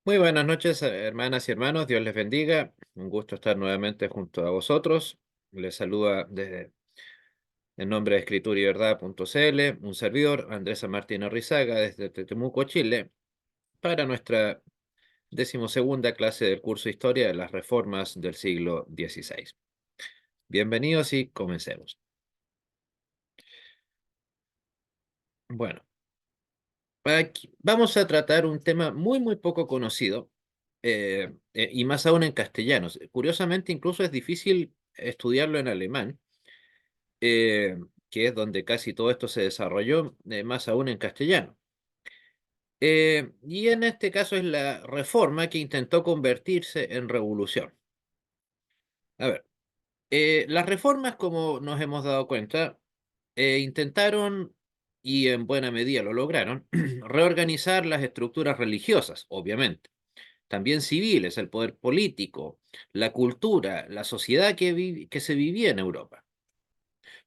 Muy buenas noches, hermanas y hermanos. Dios les bendiga. Un gusto estar nuevamente junto a vosotros. Les saluda desde el nombre de Escritura y Verdad.cl, un servidor, Andrés Martín Arrizaga, desde Temuco, Chile, para nuestra 12ª clase del curso Historia de las Reformas del siglo XVI. Bienvenidos y comencemos. Bueno, aquí vamos a tratar un tema muy poco conocido, y más aún en castellano. Curiosamente, incluso es difícil estudiarlo en alemán, eh, que es donde casi todo esto se desarrolló, más aún en castellano. Y en este caso es la reforma que intentó convertirse en revolución. A ver, las reformas, como nos hemos dado cuenta, intentaron, y en buena medida lo lograron, reorganizar las estructuras religiosas, obviamente, también civiles, el poder político, la cultura, la sociedad que se vivía en Europa.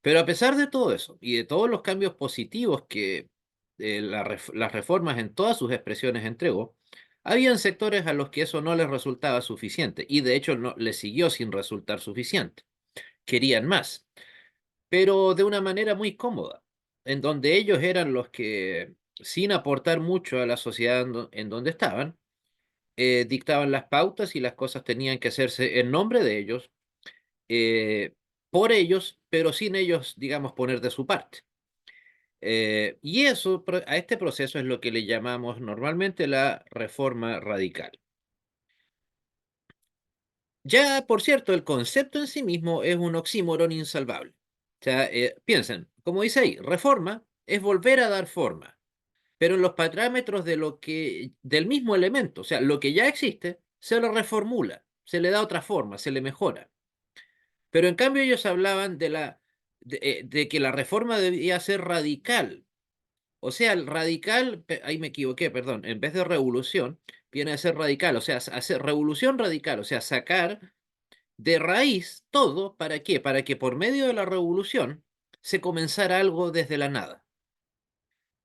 Pero a pesar de todo eso y de todos los cambios positivos que las reformas en todas sus expresiones entregó, habían sectores a los que eso no les resultaba suficiente y de hecho no les siguió sin resultar suficiente. Querían más, pero de una manera muy cómoda, en donde ellos eran los que, sin aportar mucho a la sociedad en donde estaban, dictaban las pautas y las cosas tenían que hacerse en nombre de ellos, eh, por ellos, pero sin ellos, digamos, poner de su parte. Y eso, a este proceso es lo que le llamamos normalmente la reforma radical. Ya, por cierto, el concepto en sí mismo es un oxímoron insalvable. O sea, piensen, como dice ahí, reforma es volver a dar forma, pero en los parámetros del mismo elemento, o sea, lo que ya existe, se lo reformula, se le da otra forma, se le mejora. Pero en cambio ellos hablaban de que la reforma debía ser radical. O sea, el radical, ahí me equivoqué, perdón, en vez de revolución, viene a ser radical, o sea, hacer revolución radical, o sea, sacar de raíz todo, ¿para qué? Para que por medio de la revolución se comenzara algo desde la nada.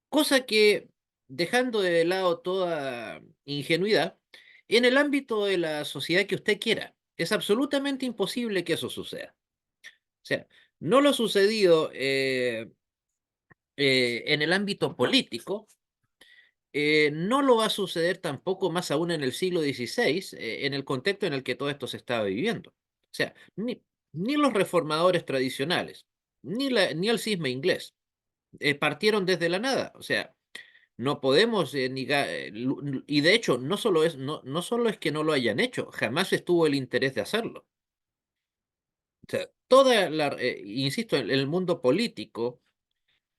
Cosa que, dejando de lado toda ingenuidad, en el ámbito de la sociedad que usted quiera, es absolutamente imposible que eso suceda. O sea, no lo ha sucedido en el ámbito político. No lo va a suceder tampoco, más aún en el siglo XVI, en el contexto en el que todo esto se estaba viviendo. O sea, ni los reformadores tradicionales, ni el cisma inglés, partieron desde la nada. O sea, no podemos negar, y de hecho, no solo es que no lo hayan hecho, jamás estuvo el interés de hacerlo. O sea, insisto, en el mundo político.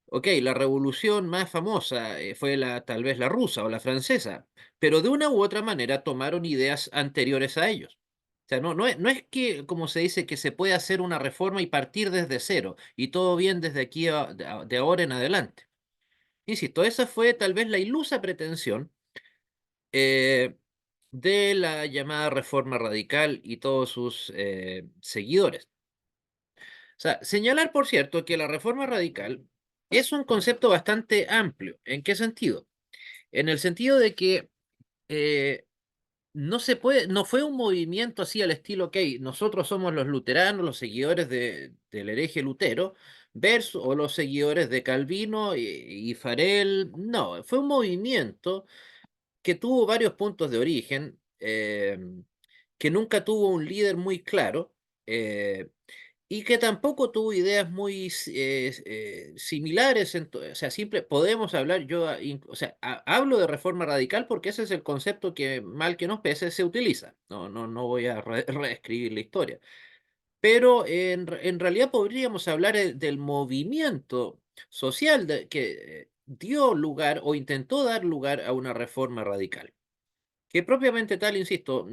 Ok, la revolución más famosa fue tal vez la rusa o la francesa, pero de una u otra manera tomaron ideas anteriores a ellos. O sea, no es que, como se dice, que se puede hacer una reforma y partir desde cero y todo bien desde aquí de ahora en adelante. Insisto, esa fue tal vez la ilusa pretensión eh, de la llamada reforma radical y todos sus seguidores. O sea, señalar, por cierto, que la reforma radical es un concepto bastante amplio. ¿En qué sentido? En el sentido de que eh, no fue un movimiento así al estilo, ok, nosotros somos los luteranos, los seguidores del hereje Lutero, o los seguidores de Calvino y Farel. No, fue un movimiento que tuvo varios puntos de origen, que nunca tuvo un líder muy claro. eh, y que tampoco tuvo ideas muy similares, o sea, podemos hablar, o sea, hablo de reforma radical porque ese es el concepto que, mal que nos pese, se utiliza. No voy a reescribir la historia. Pero en realidad podríamos hablar del movimiento social que dio lugar o intentó dar lugar a una reforma radical que propiamente tal, insisto,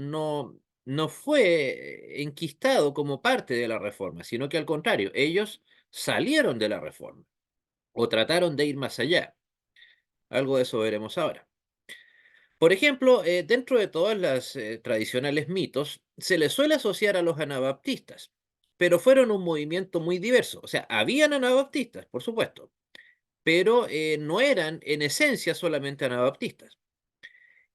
no fue enquistado como parte de la reforma, sino que al contrario, ellos salieron de la reforma o trataron de ir más allá. Algo de eso veremos ahora. Por ejemplo, dentro de todas las tradicionales mitos, se les suele asociar a los anabaptistas, pero fueron un movimiento muy diverso. O sea, habían anabaptistas, por supuesto, pero no eran en esencia solamente anabaptistas.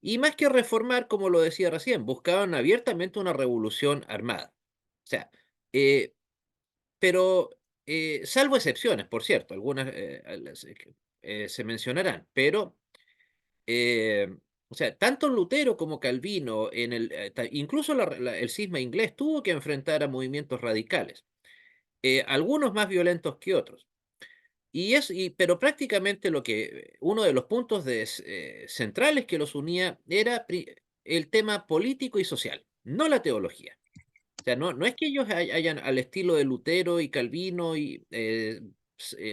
Y más que reformar, como lo decía recién, buscaban abiertamente una revolución armada. O sea, eh, pero salvo excepciones, por cierto, algunas se mencionarán, pero eh, o sea, tanto Lutero como Calvino, incluso el cisma inglés, tuvo que enfrentar a movimientos radicales, algunos más violentos que otros. Pero prácticamente uno de los puntos centrales que los unía era el tema político y social, no la teología. O sea, no es que ellos hayan, al estilo de Lutero y Calvino,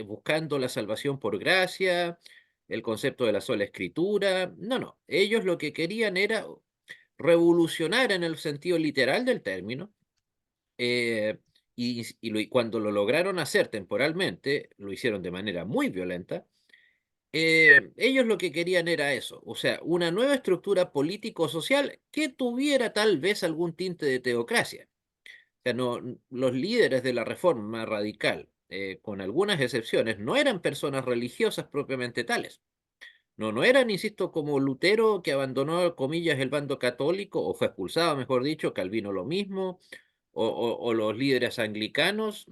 buscando la salvación por gracia, el concepto de la sola escritura. No, no. Ellos lo que querían era revolucionar en el sentido literal del término, eh, y cuando lo lograron hacer temporalmente, lo hicieron de manera muy violenta. Ellos lo que querían era eso, o sea, una nueva estructura político-social que tuviera tal vez algún tinte de teocracia. O sea, los líderes de la reforma radical, con algunas excepciones, no eran personas religiosas propiamente tales. No eran, insisto, como Lutero, que abandonó, comillas, el bando católico, o fue expulsado, mejor dicho, Calvino lo mismo, o los líderes anglicanos,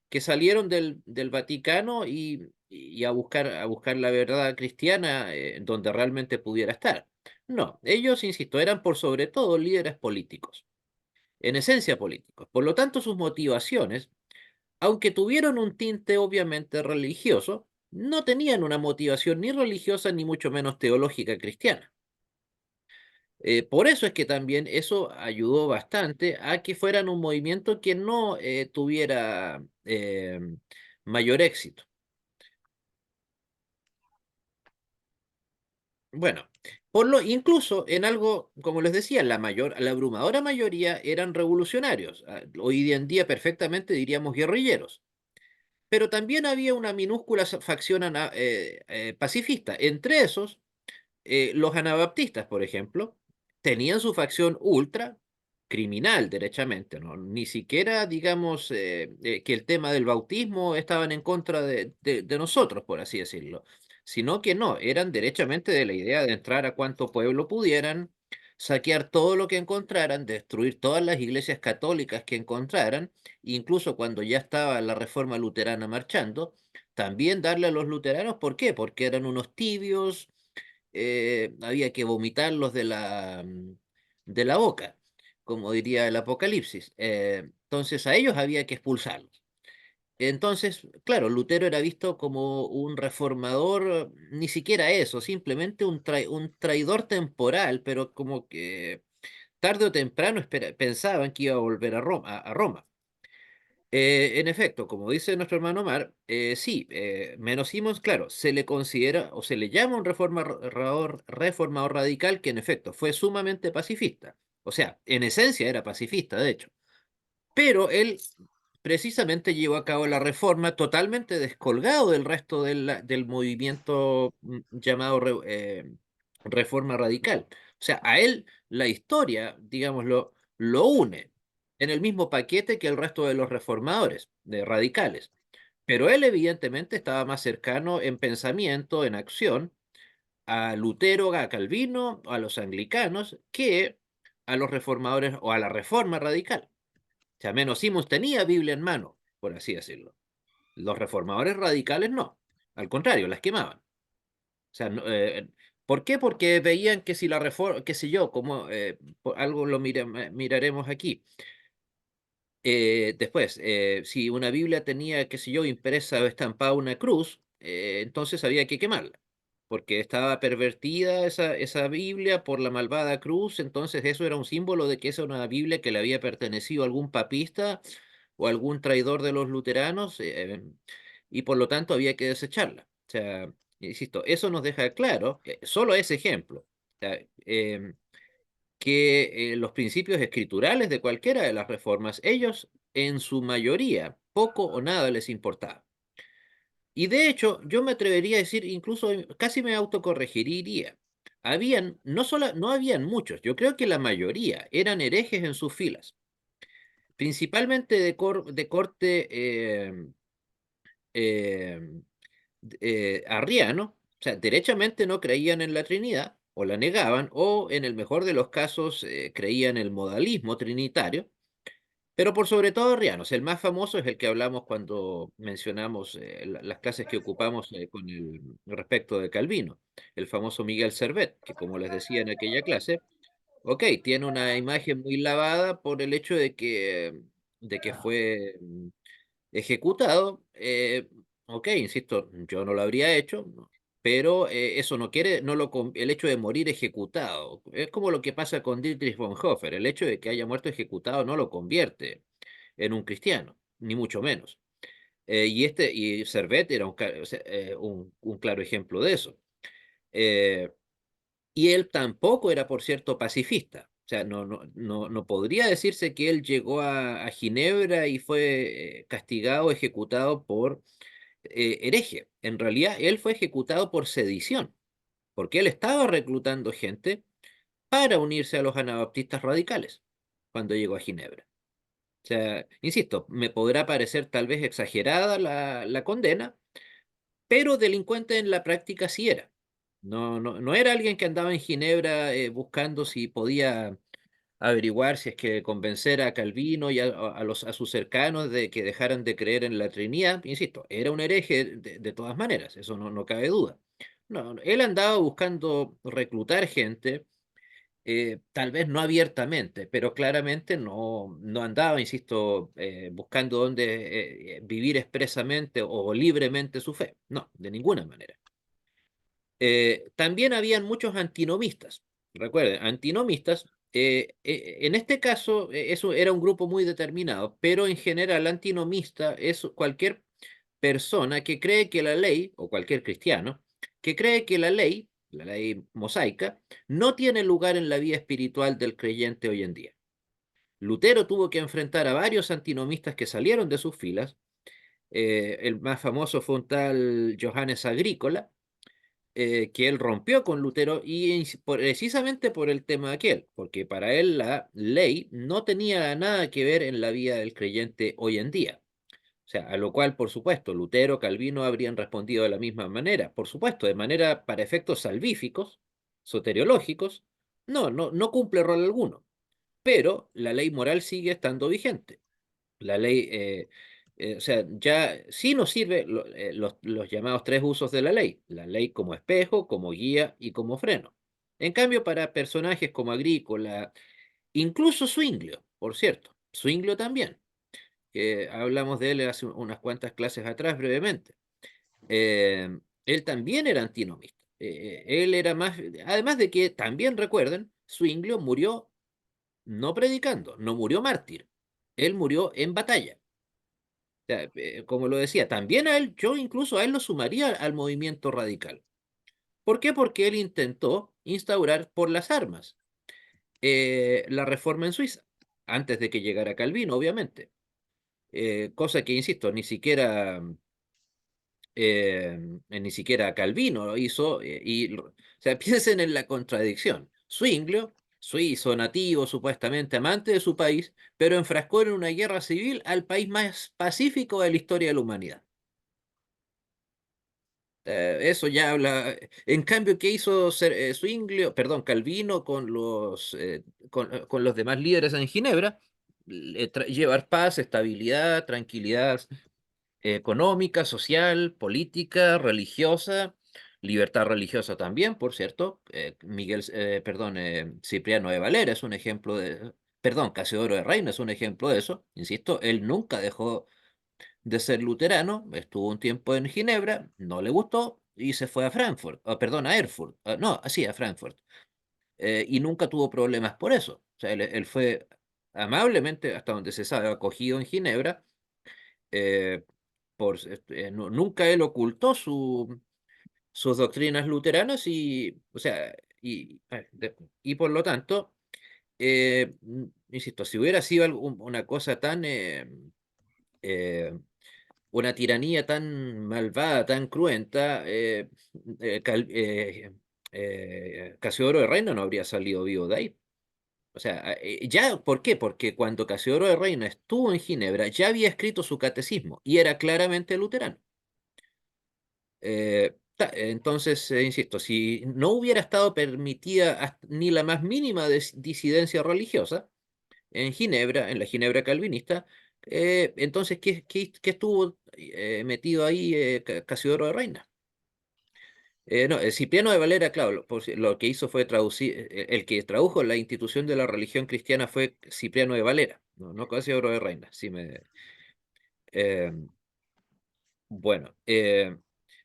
que salieron del Vaticano y a buscar la verdad cristiana, donde realmente pudiera estar. No, ellos, insisto, eran por sobre todo líderes políticos, en esencia políticos. Por lo tanto, sus motivaciones, aunque tuvieron un tinte obviamente religioso, no tenían una motivación ni religiosa ni mucho menos teológica cristiana. Por eso es que también eso ayudó bastante a que fueran un movimiento que no tuviera mayor éxito. Bueno, incluso en algo, como les decía, la abrumadora mayoría eran revolucionarios. Hoy en día perfectamente diríamos guerrilleros. Pero también había una minúscula facción pacifista. Entre esos, los anabaptistas, por ejemplo, tenían su facción ultra criminal, derechamente, ¿no? Ni siquiera, digamos, que el tema del bautismo estaban en contra de nosotros, por así decirlo, sino que no, eran derechamente de la idea de entrar a cuanto pueblo pudieran, saquear todo lo que encontraran, destruir todas las iglesias católicas que encontraran, incluso cuando ya estaba la reforma luterana marchando, también darle a los luteranos, ¿por qué? Porque eran unos tibios, había que vomitarlos de la boca, como diría el Apocalipsis. Entonces a ellos había que expulsarlos. Entonces, claro, Lutero era visto como un reformador, ni siquiera eso, simplemente un traidor temporal, pero como que tarde o temprano pensaban que iba a volver a Roma. En efecto, como dice nuestro hermano Omar, sí, Menos Simons, claro, se le considera o se le llama un reformador radical que en efecto fue sumamente pacifista. O sea, en esencia era pacifista, de hecho. Pero él precisamente llevó a cabo la reforma totalmente descolgado del resto del movimiento llamado reforma radical. O sea, a él la historia, digámoslo, lo une en el mismo paquete que el resto de los reformadores, de radicales. Pero él evidentemente estaba más cercano en pensamiento, en acción, a Lutero, a Calvino, a los anglicanos, que a los reformadores o a la reforma radical. O sea, Menos Simons tenía Biblia en mano, por así decirlo. Los reformadores radicales no. Al contrario, las quemaban. O sea, ¿por qué? Porque veían que si la reforma, qué sé yo, como algo miraremos aquí. Después, si una Biblia tenía, qué sé yo, impresa o estampada una cruz, entonces había que quemarla, porque estaba pervertida esa Biblia por la malvada cruz, entonces eso era un símbolo de que esa era una Biblia que le había pertenecido a algún papista o algún traidor de los luteranos, y por lo tanto había que desecharla. O sea, insisto, eso nos deja claro, solo ese ejemplo. O sea, que los principios escriturales de cualquiera de las reformas, ellos en su mayoría poco o nada les importaba. Y de hecho, yo me atrevería a decir, incluso casi me autocorregiría. No habían muchos, yo creo que la mayoría eran herejes en sus filas, principalmente de corte eh, arriano, o sea, derechamente no creían en la Trinidad, o la negaban, o en el mejor de los casos creían el modalismo trinitario, pero por sobre todo arrianos. El más famoso es el que hablamos cuando mencionamos las clases que ocupamos con el respecto de Calvino, el famoso Miguel Servet, que como les decía en aquella clase, ok, tiene una imagen muy lavada por el hecho de que fue ejecutado. Ok, insisto, yo no lo habría hecho, ¿no? Pero eso no quiere, no lo, el hecho de morir ejecutado, es como lo que pasa con Dietrich Bonhoeffer, el hecho de que haya muerto ejecutado no lo convierte en un cristiano, ni mucho menos. Y Servet era o sea, un claro ejemplo de eso. Eh, y él tampoco era, por cierto, pacifista. O sea, no podría decirse que él llegó a Ginebra y fue castigado, ejecutado por hereje. En realidad, él fue ejecutado por sedición, porque él estaba reclutando gente para unirse a los anabaptistas radicales cuando llegó a Ginebra. O sea, insisto, me podrá parecer tal vez exagerada la condena, pero delincuente en la práctica sí era. No era alguien que andaba en Ginebra buscando si podía averiguar si es que convencer a Calvino y a sus cercanos de que dejaran de creer en la Trinidad. Insisto, era un hereje de todas maneras, eso no cabe duda. No, él andaba buscando reclutar gente, tal vez no abiertamente, pero claramente no andaba, insisto, buscando dónde vivir expresamente o libremente su fe. No, de ninguna manera. También habían muchos antinomistas. Recuerden, antinomistas, en este caso, eso era un grupo muy determinado, pero en general antinomista es cualquier persona que cree que la ley, o cualquier cristiano, que cree que la ley mosaica, no tiene lugar en la vida espiritual del creyente hoy en día. Lutero tuvo que enfrentar a varios antinomistas que salieron de sus filas. El más famoso fue un tal Johannes Agrícola, que él rompió con Lutero y precisamente por el tema aquel, porque para él la ley no tenía nada que ver en la vida del creyente hoy en día. O sea, a lo cual, por supuesto, Lutero, Calvino habrían respondido de la misma manera, por supuesto, de manera para efectos salvíficos, soteriológicos, no cumple rol alguno, pero la ley moral sigue estando vigente. La ley, o sea, ya sí nos sirve los llamados tres usos de la ley como espejo, como guía y como freno. En cambio, para personajes como Agrícola, incluso Zwinglio, por cierto, Zwinglio también, que hablamos de él hace unas cuantas clases atrás brevemente, él también era antinomista. Él era más, además de que también recuerden, Zwinglio murió no predicando, no murió mártir, él murió en batalla sea, como lo decía, también a él, yo incluso a él lo sumaría al movimiento radical. ¿Por qué? Porque él intentó instaurar por las armas la reforma en Suiza, antes de que llegara Calvino, obviamente. Cosa que, insisto, ni siquiera Calvino lo hizo. O sea, piensen en la contradicción. Zwinglio, suizo, nativo, supuestamente amante de su país, pero enfrascó en una guerra civil al país más pacífico de la historia de la humanidad. Eso ya habla. En cambio, ¿qué hizo Zwinglio, perdón, Calvino con los demás líderes en Ginebra? Llevar paz, estabilidad, tranquilidad económica, social, política, religiosa, libertad religiosa también, por cierto. Perdón, Cipriano de Valera es un ejemplo perdón, Casiodoro de Reina es un ejemplo de eso. Insisto, él nunca dejó de ser luterano, estuvo un tiempo en Ginebra, no le gustó y se fue a Frankfurt, perdón, a Erfurt, no, así a Frankfurt, y nunca tuvo problemas por eso. O sea, él fue amablemente, hasta donde se sabe, acogido en Ginebra, eh, nunca él ocultó sus doctrinas luteranas y, o sea, y por lo tanto, insisto, si hubiera sido una cosa tan eh, una tiranía tan malvada, tan cruenta, Casiodoro de Reina no habría salido vivo de ahí. O sea, ya, ¿por qué? Porque cuando Casiodoro de Reina estuvo en Ginebra, ya había escrito su catecismo y era claramente luterano. Entonces, insisto, si no hubiera estado permitida ni la más mínima disidencia religiosa en Ginebra, en la Ginebra calvinista, entonces, ¿qué estuvo metido ahí Casiodoro de Reina? No, Cipriano de Valera, claro, lo que hizo fue traducir, el que tradujo la institución de la religión cristiana fue Cipriano de Valera, no Casiodoro de Reina. Eh, bueno,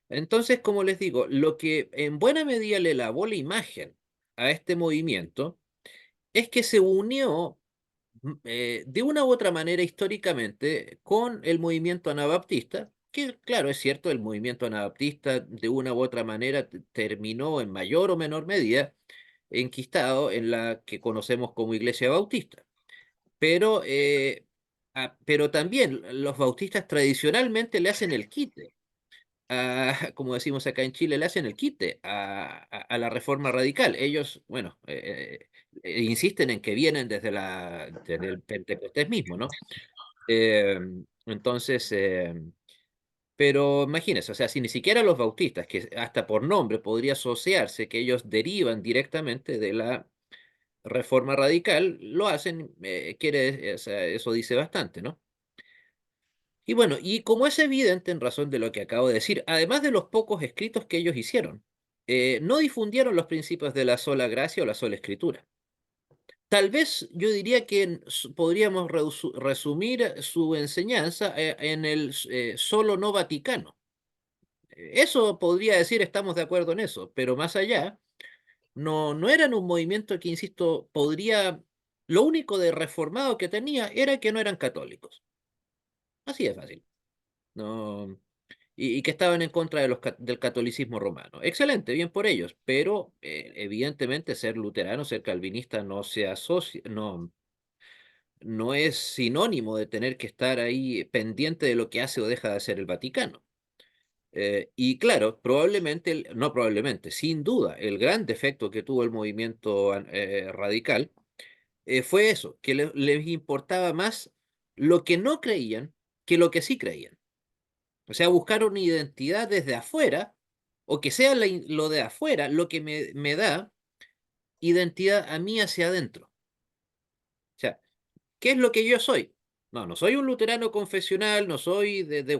entonces, como les digo, lo que en buena medida le lavó la imagen a este movimiento es que se unió de una u otra manera históricamente con el movimiento anabaptista, que claro, es cierto, el movimiento anabaptista de una u otra manera terminó en mayor o menor medida enquistado en la que conocemos como Iglesia Bautista. Pero, pero también los bautistas tradicionalmente le hacen el quite, como decimos acá en Chile, le hacen el quite a la reforma radical. Ellos, bueno, insisten en que vienen desde el Pentecostés mismo, ¿no? Eh, entonces, pero imagínense, o sea, si ni siquiera los bautistas, que hasta por nombre podría asociarse que ellos derivan directamente de la reforma radical, lo hacen, o sea, eso dice bastante, ¿no? Y bueno, y como es evidente en razón de lo que acabo de decir, además de los pocos escritos que ellos hicieron, no difundieron los principios de la sola gracia o la sola escritura. Tal vez yo diría que podríamos resumir su enseñanza en el solo no vaticano. Eso podría decir, estamos de acuerdo en eso, pero más allá, no eran un movimiento que, insisto, lo único de reformado que tenía era que no eran católicos. Así de fácil. No, y que estaban en contra de del catolicismo romano. Excelente, bien por ellos, pero evidentemente ser luterano, ser calvinista no se asocia, no es sinónimo de tener que estar ahí pendiente de lo que hace o deja de hacer el Vaticano. Y claro, probablemente, no probablemente, sin duda, el gran defecto que tuvo el movimiento radical fue eso, que les importaba más lo que no creían que lo que sí creían. O sea, buscar una identidad desde afuera, o que sea lo de afuera lo que me da identidad a mí hacia adentro. O sea, ¿qué es lo que yo soy? No soy un luterano confesional, no soy de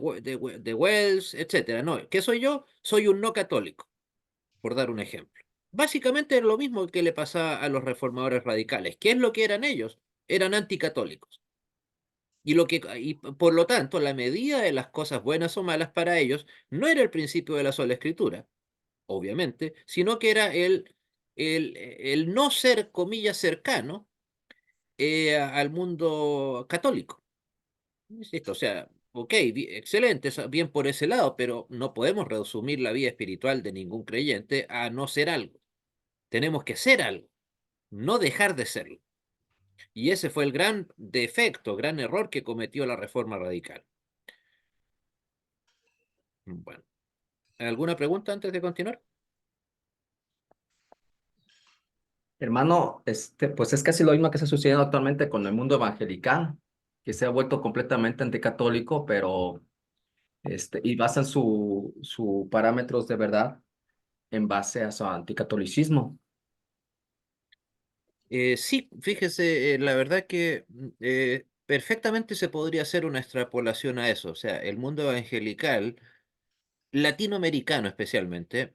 Wells, etcétera. No, ¿qué soy yo? Soy un no católico, por dar un ejemplo. Básicamente es lo mismo que le pasaba a los reformadores radicales. ¿Qué es lo que eran ellos? Eran anticatólicos. Y por lo tanto, la medida de las cosas buenas o malas para ellos no era el principio de la sola escritura, obviamente, sino que era el no ser, comillas, cercano al mundo católico. Insisto, o sea, ok, excelente, bien por ese lado, pero no podemos resumir la vida espiritual de ningún creyente a no ser algo. Tenemos que ser algo, no dejar de serlo. Y ese fue el gran defecto, gran error que cometió la reforma radical. Bueno, ¿alguna pregunta antes de continuar? Hermano, pues es casi lo mismo que está sucediendo actualmente con el mundo evangelical, que se ha vuelto completamente anticatólico, pero y basan su parámetros de verdad en base a su anticatolicismo. Sí, fíjese, la verdad que perfectamente se podría hacer una extrapolación a eso. O sea, el mundo evangelical, latinoamericano especialmente,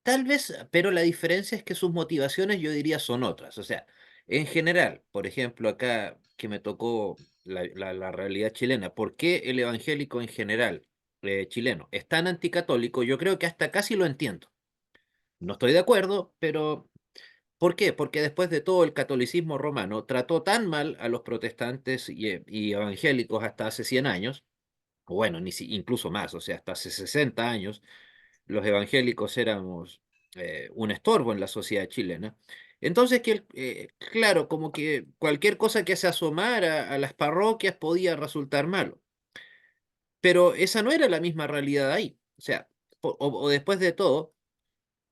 tal vez, pero la diferencia es que sus motivaciones yo diría son otras. O sea, en general, por ejemplo, acá que me tocó la realidad chilena, ¿por qué el evangélico en general chileno es tan anticatólico? Yo creo que hasta casi lo entiendo. No estoy de acuerdo, pero ¿por qué? Porque después de todo el catolicismo romano trató tan mal a los protestantes y evangélicos hasta hace 100 años, o bueno, incluso más, o sea, hasta hace 60 años, los evangélicos éramos un estorbo en la sociedad chilena. Entonces, claro, como que cualquier cosa que se asomara a las parroquias podía resultar malo, pero esa no era la misma realidad ahí. O sea, o después de todo,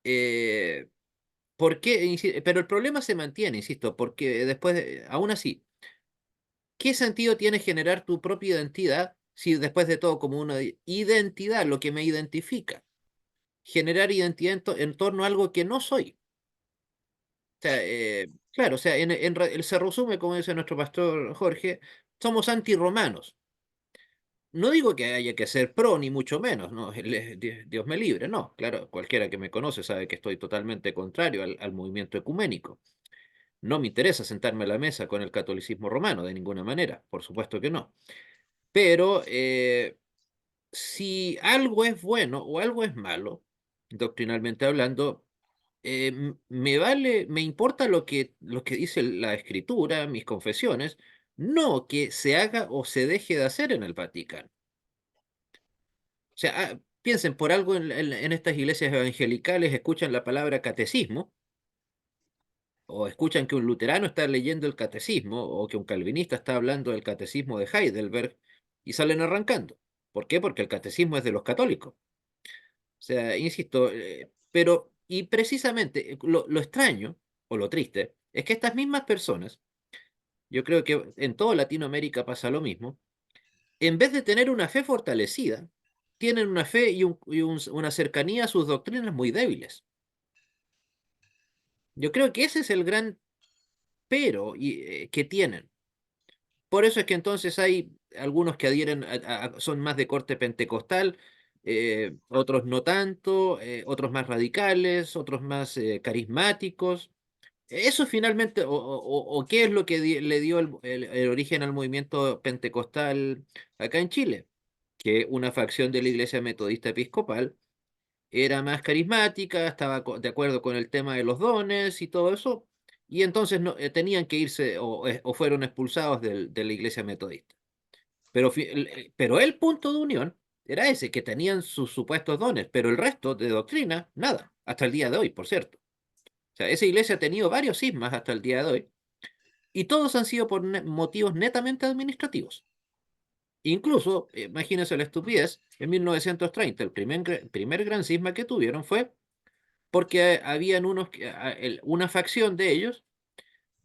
eh, ¿por qué? Pero el problema se mantiene, insisto, porque aún así, ¿qué sentido tiene generar tu propia identidad si después de todo como una identidad, lo que me identifica? generar identidad en torno a algo que no soy. O sea, claro, o sea, se resume, como dice nuestro pastor Jorge, somos antirromanos. No digo que haya que ser pro, ni mucho menos, ¿no? Dios me libre, no. Claro, cualquiera que me conoce sabe que estoy totalmente contrario al movimiento ecuménico. No me interesa sentarme a la mesa con el catolicismo romano, de ninguna manera, por supuesto que no. Pero si algo es bueno o algo es malo, doctrinalmente hablando, me vale, me importa lo que dice la escritura, mis confesiones, no que se haga o se deje de hacer en el Vaticano. O sea, piensen, por algo en estas iglesias evangelicales escuchan la palabra catecismo, o escuchan que un luterano está leyendo el catecismo, o que un calvinista está hablando del catecismo de Heidelberg, y salen arrancando. ¿Por qué? Porque el catecismo es de los católicos. O sea, insisto, y precisamente lo extraño, o lo triste, es que estas mismas personas, yo creo que en toda Latinoamérica pasa lo mismo, en vez de tener una fe fortalecida, tienen una fe una cercanía a sus doctrinas muy débiles. Yo creo que ese es el gran que tienen. Por eso es que entonces hay algunos que adhieren, son más de corte pentecostal, otros no tanto, otros más radicales, otros más carismáticos. Eso finalmente, o qué es lo que le dio el origen al movimiento pentecostal acá en Chile, que una facción de la Iglesia Metodista Episcopal era más carismática, estaba de acuerdo con el tema de los dones y todo eso, y entonces no, tenían que irse o fueron expulsados de la Iglesia Metodista. Pero el punto de unión era ese, que tenían sus supuestos dones, pero el resto de doctrina, nada, hasta el día de hoy, por cierto. O sea, esa iglesia ha tenido varios cismas hasta el día de hoy, y todos han sido por motivos netamente administrativos. Incluso, imagínense la estupidez, en 1930, primer gran cisma que tuvieron fue porque habían una facción de ellos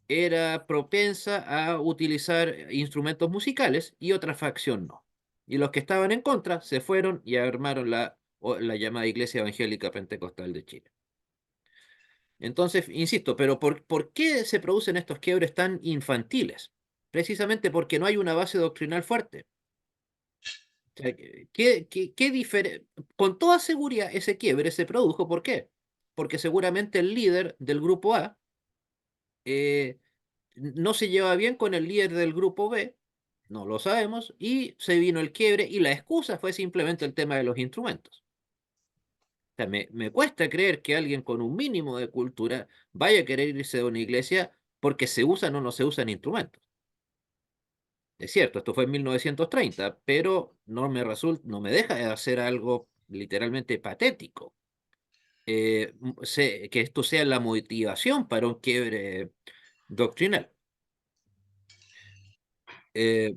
era propensa a utilizar instrumentos musicales y otra facción no. Y los que estaban en contra se fueron y armaron la llamada Iglesia Evangélica Pentecostal de Chile. Entonces, insisto, pero ¿por qué se producen estos quiebres tan infantiles? Precisamente porque no hay una base doctrinal fuerte. O sea, con toda seguridad ese quiebre se produjo, ¿por qué? Porque seguramente el líder del grupo A eh, no se lleva bien con el líder del grupo B, no lo sabemos, y se vino el quiebre y la excusa fue simplemente el tema de los instrumentos. O sea, me cuesta creer que alguien con un mínimo de cultura vaya a querer irse de una iglesia porque se usan o no se usan instrumentos. Es cierto, esto fue en 1930, pero no me deja de hacer algo literalmente patético. Que esto sea la motivación para un quiebre doctrinal.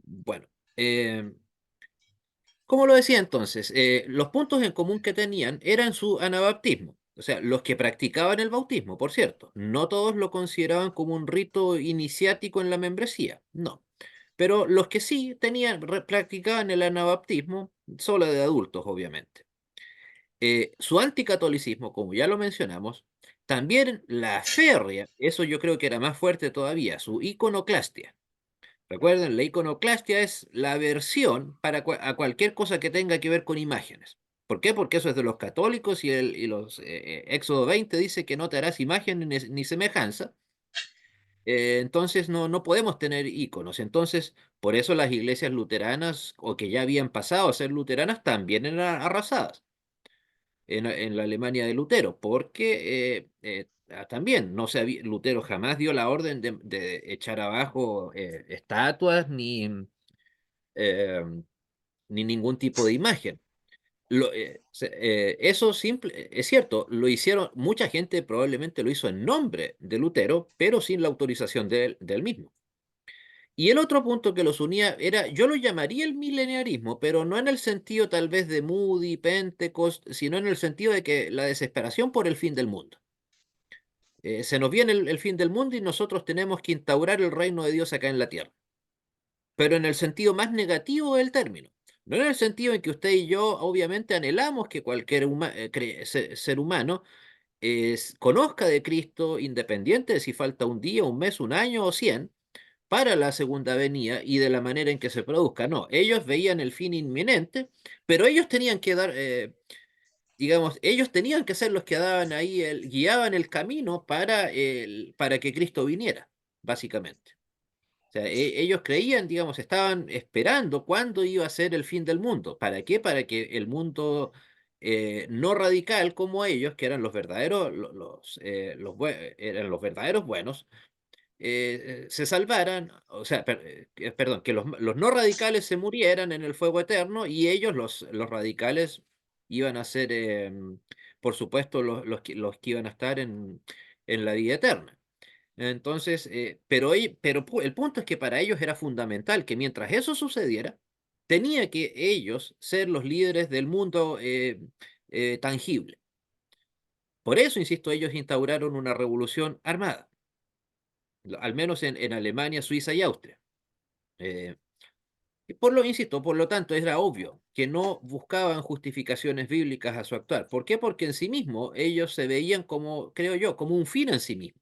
Bueno, eh, como lo decía entonces, los puntos en común que tenían eran su anabaptismo, o sea, los que practicaban el bautismo, por cierto, no todos lo consideraban como un rito iniciático en la membresía, no, pero los que sí practicaban el anabaptismo, solo de adultos, obviamente. Su anticatolicismo, como ya lo mencionamos, también la férrea, eso yo creo que era más fuerte todavía, su iconoclastia. Recuerden, la iconoclastia es la aversión a cualquier cosa que tenga que ver con imágenes. ¿Por qué? Porque eso es de los católicos y los Éxodo 20 dice que no te harás imagen ni semejanza. Entonces no podemos tener iconos. Entonces, por eso las iglesias luteranas o que ya habían pasado a ser luteranas también eran arrasadas en la Alemania de Lutero, porque también Lutero jamás dio la orden de echar abajo estatuas eh, ni ningún tipo de imagen. Eso simple, es cierto, lo hicieron, mucha gente probablemente lo hizo en nombre de Lutero, pero sin la autorización del mismo. Y el otro punto que los unía era, yo lo llamaría el mileniarismo, pero no en el sentido tal vez de Moody, Pentecost, sino en el sentido de que la desesperación por el fin del mundo. Se nos viene el fin del mundo y nosotros tenemos que instaurar el reino de Dios acá en la tierra, pero en el sentido más negativo del término. No en el sentido en que usted y yo obviamente anhelamos que cualquier ser humano conozca de Cristo, independiente de si falta un día, un mes, un año o 100, para la segunda venida y de la manera en que se produzca. No, ellos veían el fin inminente, pero ellos tenían que dar, digamos, ellos tenían que ser los que daban ahí, guiaban el camino para que Cristo viniera, básicamente. O sea, ellos creían, digamos, estaban esperando cuándo iba a ser el fin del mundo. ¿Para qué? Para que el mundo no radical como ellos, que eran los verdaderos, eran los verdaderos buenos, se salvaran, o sea, perdón, que los no radicales se murieran en el fuego eterno y ellos, los radicales, iban a ser, por supuesto, los que iban a estar en la vida eterna. Entonces, el punto es que para ellos era fundamental que mientras eso sucediera, tenía que ellos ser los líderes del mundo tangible. Por eso, insisto, ellos instauraron una revolución armada, al menos en Alemania, Suiza y Austria. Eh, insisto, por lo tanto, era obvio que no buscaban justificaciones bíblicas a su actuar. ¿Por qué? Porque en sí mismo ellos se veían como, creo yo, como un fin en sí mismo.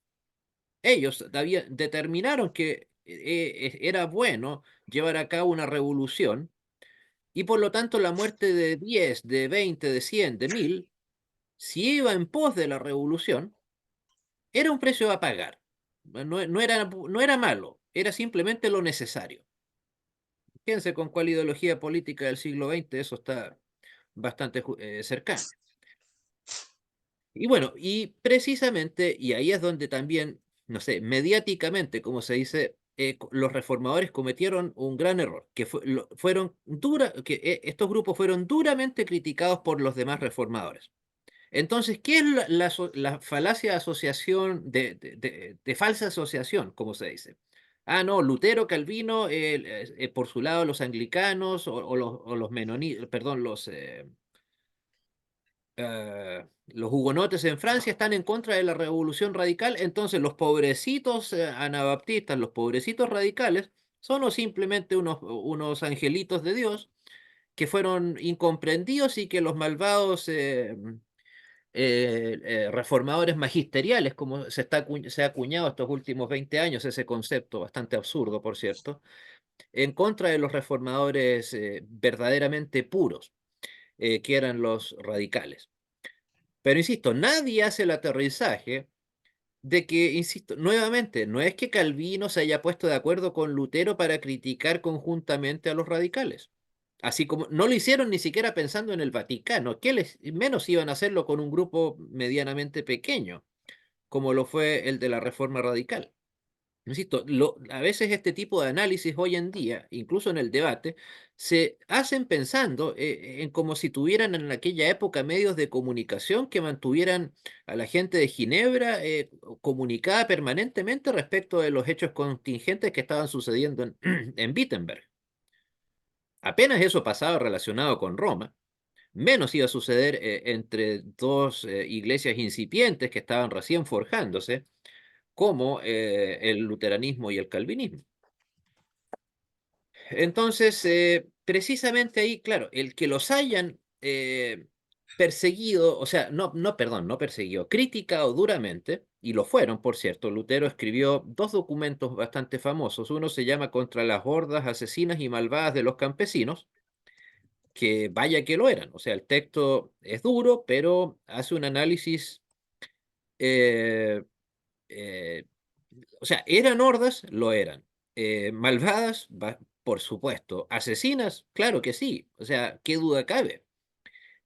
Ellos determinaron que era bueno llevar a cabo una revolución y por lo tanto la muerte de 10, de 20, de 100, de 1000, si iba en pos de la revolución, era un precio a pagar. No era malo, era simplemente lo necesario. Fíjense con cuál ideología política del siglo XX eso está bastante cercano. Y bueno, y precisamente, y ahí es donde también, no sé, mediáticamente, como se dice, los reformadores cometieron un gran error, que estos grupos fueron duramente criticados por los demás reformadores. Entonces, ¿qué es la falacia de asociación, de falsa asociación, como se dice? Ah, no, Lutero, Calvino, por su lado los anglicanos o los menonitas, perdón, los hugonotes en Francia están en contra de la revolución radical, entonces los pobrecitos anabaptistas, los pobrecitos radicales, son simplemente unos angelitos de Dios que fueron incomprendidos y que los malvados reformadores magisteriales, como se ha acuñado estos últimos 20 años, ese concepto bastante absurdo, por cierto, en contra de los reformadores verdaderamente puros, que eran los radicales. Pero insisto, nadie hace el aterrizaje de que, insisto, nuevamente, no es que Calvino se haya puesto de acuerdo con Lutero para criticar conjuntamente a los radicales. Así como no lo hicieron ni siquiera pensando en el Vaticano, que menos iban a hacerlo con un grupo medianamente pequeño, como lo fue el de la Reforma Radical. Insisto, a veces este tipo de análisis hoy en día, incluso en el debate, se hacen pensando en como si tuvieran en aquella época medios de comunicación que mantuvieran a la gente de Ginebra comunicada permanentemente respecto de los hechos contingentes que estaban sucediendo en, en Wittenberg. Apenas eso pasaba relacionado con Roma, menos iba a suceder entre dos iglesias incipientes que estaban recién forjándose, como el luteranismo y el calvinismo. Entonces, precisamente ahí, claro, el que los hayan perseguido, o sea, perdón, no perseguido, criticado duramente, y lo fueron, por cierto. Lutero escribió dos documentos bastante famosos. Uno se llama Contra las hordas asesinas y malvadas de los campesinos, que vaya que lo eran. O sea, el texto es duro, pero hace un análisis eh, eh, o sea, ¿eran hordas? Lo eran. ¿Malvadas? Por supuesto. ¿Asesinas? Claro que sí. O sea, ¿qué duda cabe?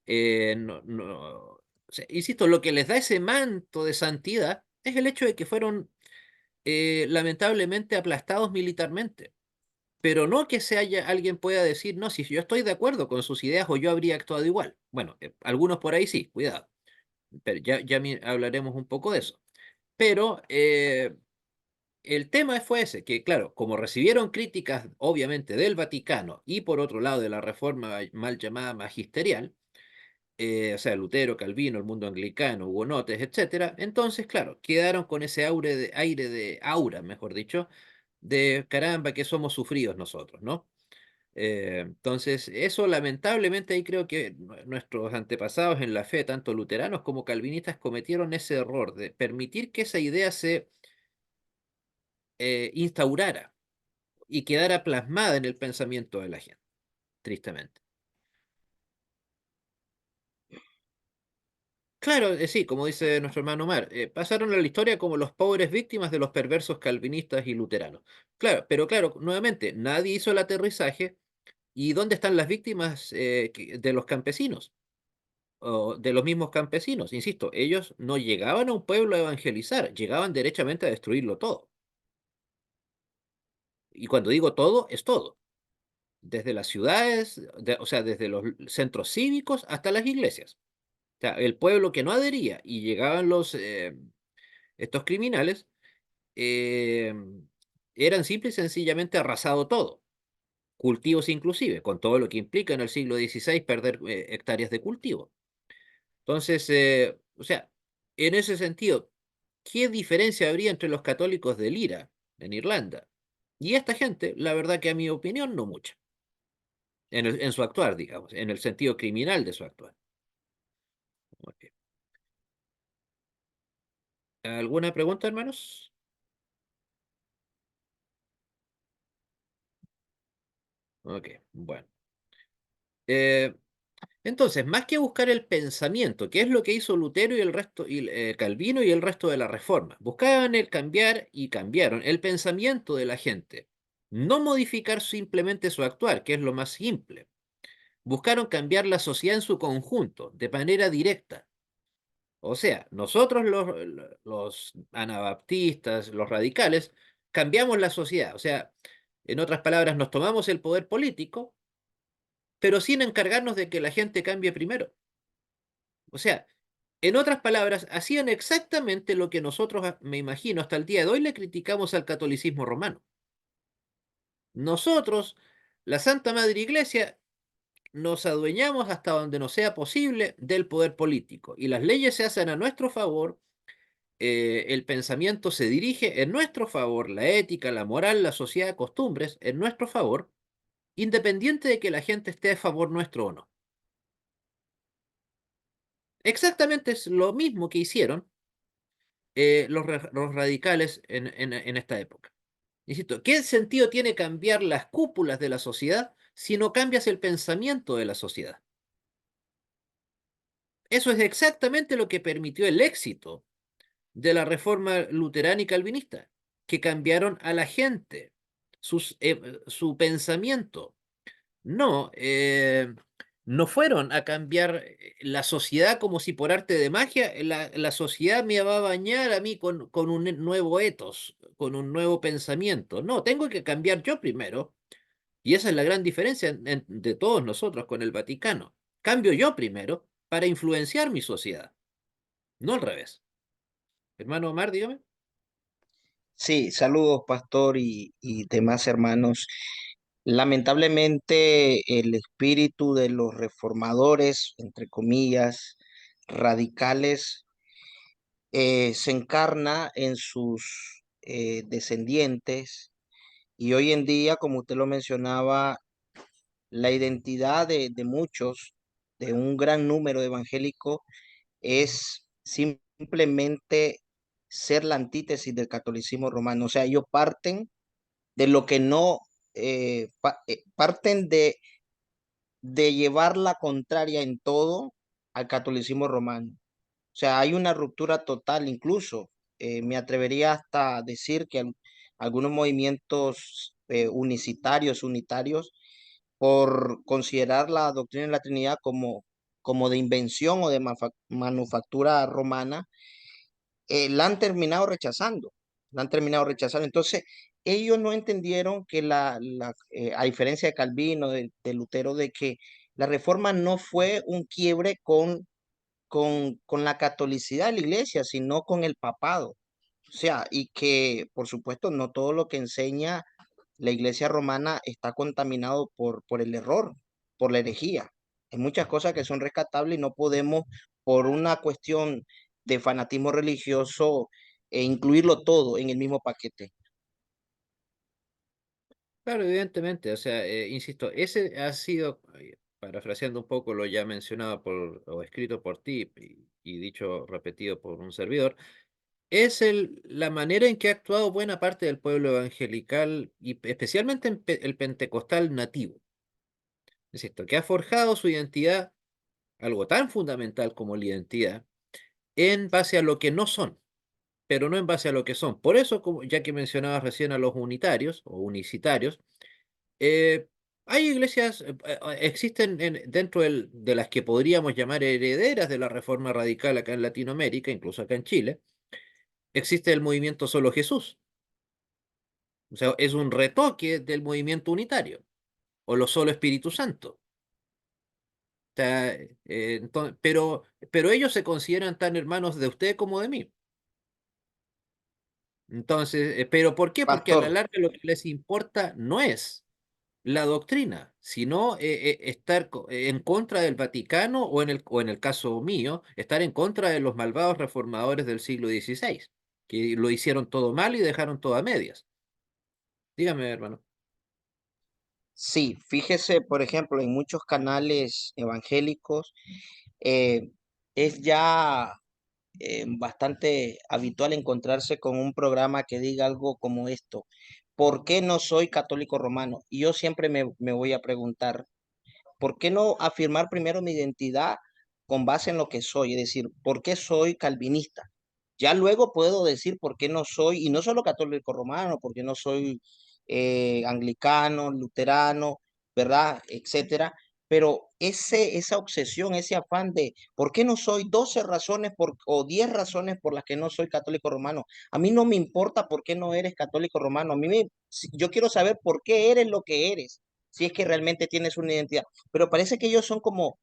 O sea, insisto, lo que les da ese manto de santidad es el hecho de que fueron lamentablemente aplastados militarmente. Pero no que alguien pueda decir, no, si yo estoy de acuerdo con sus ideas o yo habría actuado igual. Bueno, algunos por ahí sí, cuidado. Pero ya hablaremos un poco de eso. Pero el tema fue ese, que claro, como recibieron críticas obviamente del Vaticano y por otro lado de la reforma mal llamada magisterial, o sea, Lutero, Calvino, el mundo anglicano, hugonotes, etcétera, entonces, claro, quedaron con ese aura, mejor dicho, de caramba, que somos sufridos nosotros, ¿no? Entonces, eso lamentablemente ahí creo que nuestros antepasados en la fe, tanto luteranos como calvinistas, cometieron ese error de permitir que esa idea se instaurara y quedara plasmada en el pensamiento de la gente, tristemente. Claro, sí, como dice nuestro hermano Omar, pasaron a la historia como los pobres víctimas de los perversos calvinistas y luteranos. Claro, pero claro, nuevamente, nadie hizo el aterrizaje. ¿Y dónde están las víctimas de los campesinos? O de los mismos campesinos. Insisto, ellos no llegaban a un pueblo a evangelizar, llegaban derechamente a destruirlo todo. Y cuando digo todo, es todo. Desde las ciudades, o sea, desde los centros cívicos hasta las iglesias. O sea, el pueblo que no adhería y llegaban estos criminales, eh, eran simple y sencillamente arrasado todo. Cultivos inclusive, con todo lo que implica en el siglo XVI perder hectáreas de cultivo. Entonces, o sea, en ese sentido, ¿qué diferencia habría entre los católicos de Lira en Irlanda y esta gente? La verdad que a mi opinión no mucha, en su actuar, digamos, en el sentido criminal de su actuar. Ok. ¿Alguna pregunta, hermanos? Ok, bueno. Eh, entonces, más que buscar el pensamiento, ¿qué es lo que hizo Lutero y el resto, y Calvino y el resto de la Reforma? Buscaban el cambiar y cambiaron el pensamiento de la gente, no modificar simplemente su actuar, que es lo más simple. Buscaron cambiar la sociedad en su conjunto, de manera directa. O sea, nosotros los anabaptistas, los radicales, cambiamos la sociedad. O sea, en otras palabras, nos tomamos el poder político, pero sin encargarnos de que la gente cambie primero. O sea, en otras palabras, hacían exactamente lo que nosotros, me imagino, hasta el día de hoy le criticamos al catolicismo romano. Nosotros, la Santa Madre Iglesia, nos adueñamos hasta donde nos sea posible del poder político y las leyes se hacen a nuestro favor, el pensamiento se dirige en nuestro favor, la ética, la moral, la sociedad, costumbres, en nuestro favor, independiente de que la gente esté a favor nuestro o no. Exactamente es lo mismo que hicieron los radicales en esta época. Insisto, ¿qué sentido tiene cambiar las cúpulas de la sociedad si no cambias el pensamiento de la sociedad? Eso es exactamente lo que permitió el éxito de la reforma luterana y calvinista, que cambiaron a la gente, su pensamiento. No, no fueron a cambiar la sociedad como si por arte de magia la sociedad me va a bañar a mí con un nuevo etos, con un nuevo pensamiento. No, tengo que cambiar yo primero. Y esa es la gran diferencia de todos nosotros con el Vaticano. Cambio yo primero para influenciar mi sociedad, no al revés. Hermano Omar, dígame. Sí, saludos, pastor y demás hermanos. Lamentablemente, el espíritu de los reformadores, entre comillas, radicales, se encarna en sus descendientes y hoy en día, como usted lo mencionaba, la identidad de muchos, de un gran número de evangélicos, es simplemente ser la antítesis del catolicismo romano. O sea, ellos parten de lo que no, parten de llevar la contraria en todo al catolicismo romano. O sea, hay una ruptura total, incluso me atrevería hasta a decir que algunos movimientos unicitarios, unitarios, por considerar la doctrina de la Trinidad como de invención o de manufactura romana, la han terminado rechazando, la han terminado rechazando. Entonces, ellos no entendieron que a diferencia de Calvino, de Lutero, de que la reforma no fue un quiebre con la catolicidad de la iglesia, sino con el papado. O sea, y que, por supuesto, no todo lo que enseña la iglesia romana está contaminado por el error, por la herejía. Hay muchas cosas que son rescatables y no podemos, por una cuestión de fanatismo religioso, incluirlo todo en el mismo paquete. Claro, evidentemente, o sea, insisto, ese ha sido, parafraseando un poco lo ya mencionado o escrito por ti y dicho, repetido por un servidor, es la manera en que ha actuado buena parte del pueblo evangelical y especialmente el pentecostal nativo. Insisto, que ha forjado su identidad, algo tan fundamental como la identidad, en base a lo que no son, pero no en base a lo que son. Por eso, como, ya que mencionabas recién a los unitarios o unicitarios, eh, hay iglesias, existen dentro de las que podríamos llamar herederas de la Reforma Radical acá en Latinoamérica, incluso acá en Chile, existe el movimiento Solo Jesús. O sea, es un retoque del movimiento unitario, o lo Solo Espíritu Santo. O sea, pero ellos se consideran tan hermanos de usted como de mí. Entonces, ¿pero por qué? Porque a la Pastor, larga lo que les importa no es la doctrina, sino estar en contra del Vaticano o en el caso mío, estar en contra de los malvados reformadores del siglo XVI, que lo hicieron todo mal y dejaron todo a medias. Dígame, hermano. sí, fíjese, por ejemplo, en muchos canales evangélicos eh, es ya bastante habitual encontrarse con un programa que diga algo como esto: ¿por qué no soy católico romano? Y yo siempre me voy a preguntar, ¿por qué no afirmar primero mi identidad con base en lo que soy? Es decir, ¿por qué soy calvinista? Ya luego puedo decir por qué no soy, y no solo católico romano, por qué no soy anglicano, luterano, ¿verdad? Etcétera. Pero esa obsesión, ese afán de por qué no soy 12 razones o 10 razones por las que no soy católico romano. A mí no me importa por qué no eres católico romano. Yo quiero saber por qué eres lo que eres, si es que realmente tienes una identidad. Pero parece que ellos son como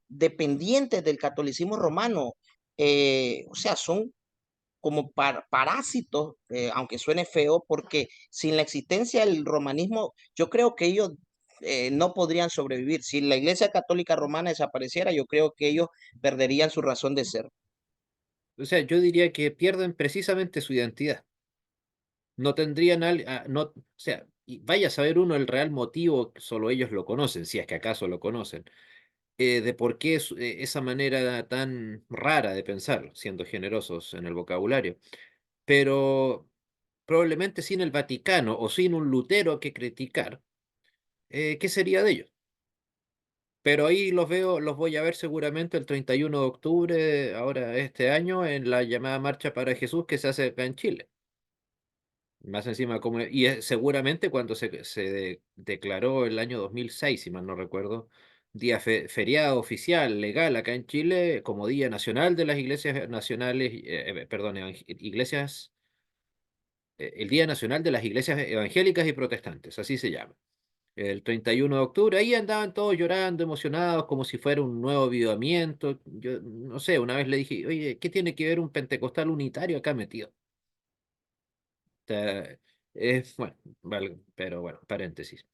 dependientes del catolicismo romano. O sea, son como parásitos, aunque suene feo, porque sin la existencia del romanismo, yo creo que ellos no podrían sobrevivir. Si la Iglesia Católica Romana desapareciera, yo creo que ellos perderían su razón de ser. O sea, yo diría que pierden precisamente su identidad. No tendrían, no, o sea, y vaya a saber uno el real motivo, solo ellos lo conocen, si es que acaso lo conocen, de por qué esa manera tan rara de pensar, siendo generosos en el vocabulario. Pero probablemente sin el Vaticano o sin un Lutero que criticar, ¿qué sería de ellos? Pero ahí los veo, los voy a ver seguramente el 31 de octubre, ahora este año, en la llamada Marcha para Jesús que se hace acá en Chile. Más encima, como, y seguramente cuando declaró el año 2006, si mal no recuerdo, día feriado oficial, legal acá en Chile, como Día Nacional de las Iglesias Nacionales, perdón, iglesias, el Día Nacional de las Iglesias Evangélicas y Protestantes, así se llama. El 31 de octubre, ahí andaban todos llorando, emocionados, como si fuera un nuevo avivamiento. Yo no sé, una vez le dije, oye, ¿qué tiene que ver un pentecostal unitario acá metido? Sea, es, bueno, pero bueno, paréntesis.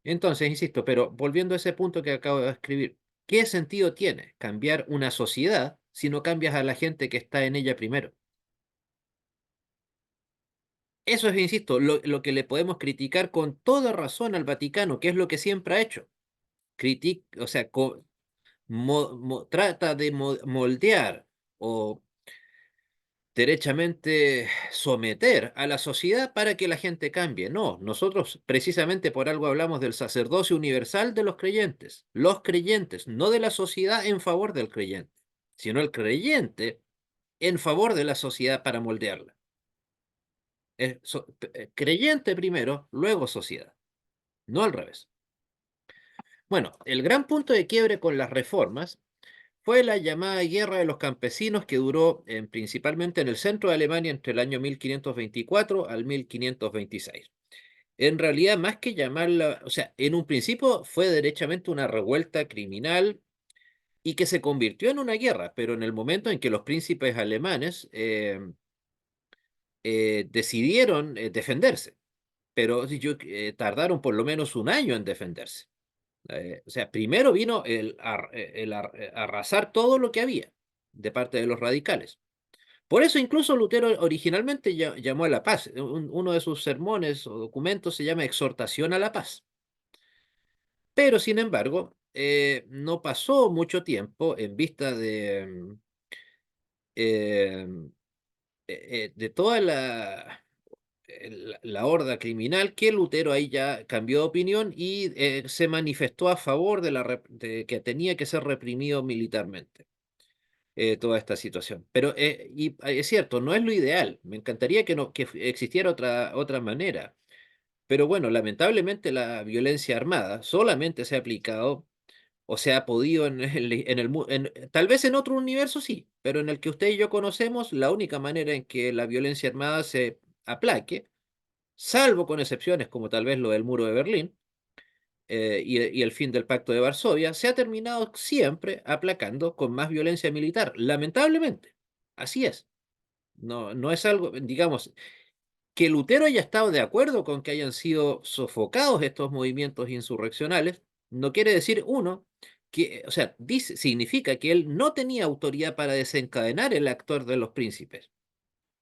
Entonces, insisto, pero volviendo a ese punto que acabo de escribir, ¿qué sentido tiene cambiar una sociedad si no cambias a la gente que está en ella primero? Eso es, insisto, lo que le podemos criticar con toda razón al Vaticano, que es lo que siempre ha hecho. O sea, trata de moldear o derechamente someter a la sociedad para que la gente cambie. No, nosotros precisamente por algo hablamos del sacerdocio universal de los creyentes, no de la sociedad en favor del creyente, sino el creyente en favor de la sociedad para moldearla. Creyente primero, luego sociedad, no al revés. Bueno, el gran punto de quiebre con las reformas fue la llamada Guerra de los Campesinos que duró principalmente en el centro de Alemania entre el año 1524 al 1526. En realidad, más que llamarla, o sea, en un principio fue derechamente una revuelta criminal y que se convirtió en una guerra, pero en el momento en que los príncipes alemanes decidieron defenderse, pero tardaron por lo menos un año en defenderse. O sea, primero vino el arrasar todo lo que había de parte de los radicales. Por eso incluso Lutero originalmente llamó a la paz. Uno de sus sermones o documentos se llama Exhortación a la Paz. Pero, sin embargo, no pasó mucho tiempo en vista eh, de toda la horda criminal, que Lutero ahí ya cambió de opinión y se manifestó a favor de que tenía que ser reprimido militarmente toda esta situación. Pero y es cierto, no es lo ideal. Me encantaría que existiera otra manera. Pero bueno, lamentablemente la violencia armada solamente se ha aplicado o se ha podido tal vez en otro universo sí, pero en el que usted y yo conocemos, la única manera en que la violencia armada se aplaque, salvo con excepciones como tal vez lo del muro de Berlín y el fin del Pacto de Varsovia, se ha terminado siempre aplacando con más violencia militar, lamentablemente. Así es. No, no es algo, digamos, que Lutero haya estado de acuerdo con que hayan sido sofocados estos movimientos insurreccionales, no quiere decir, uno, que, o sea, significa que él no tenía autoridad para desencadenar el actor de los príncipes.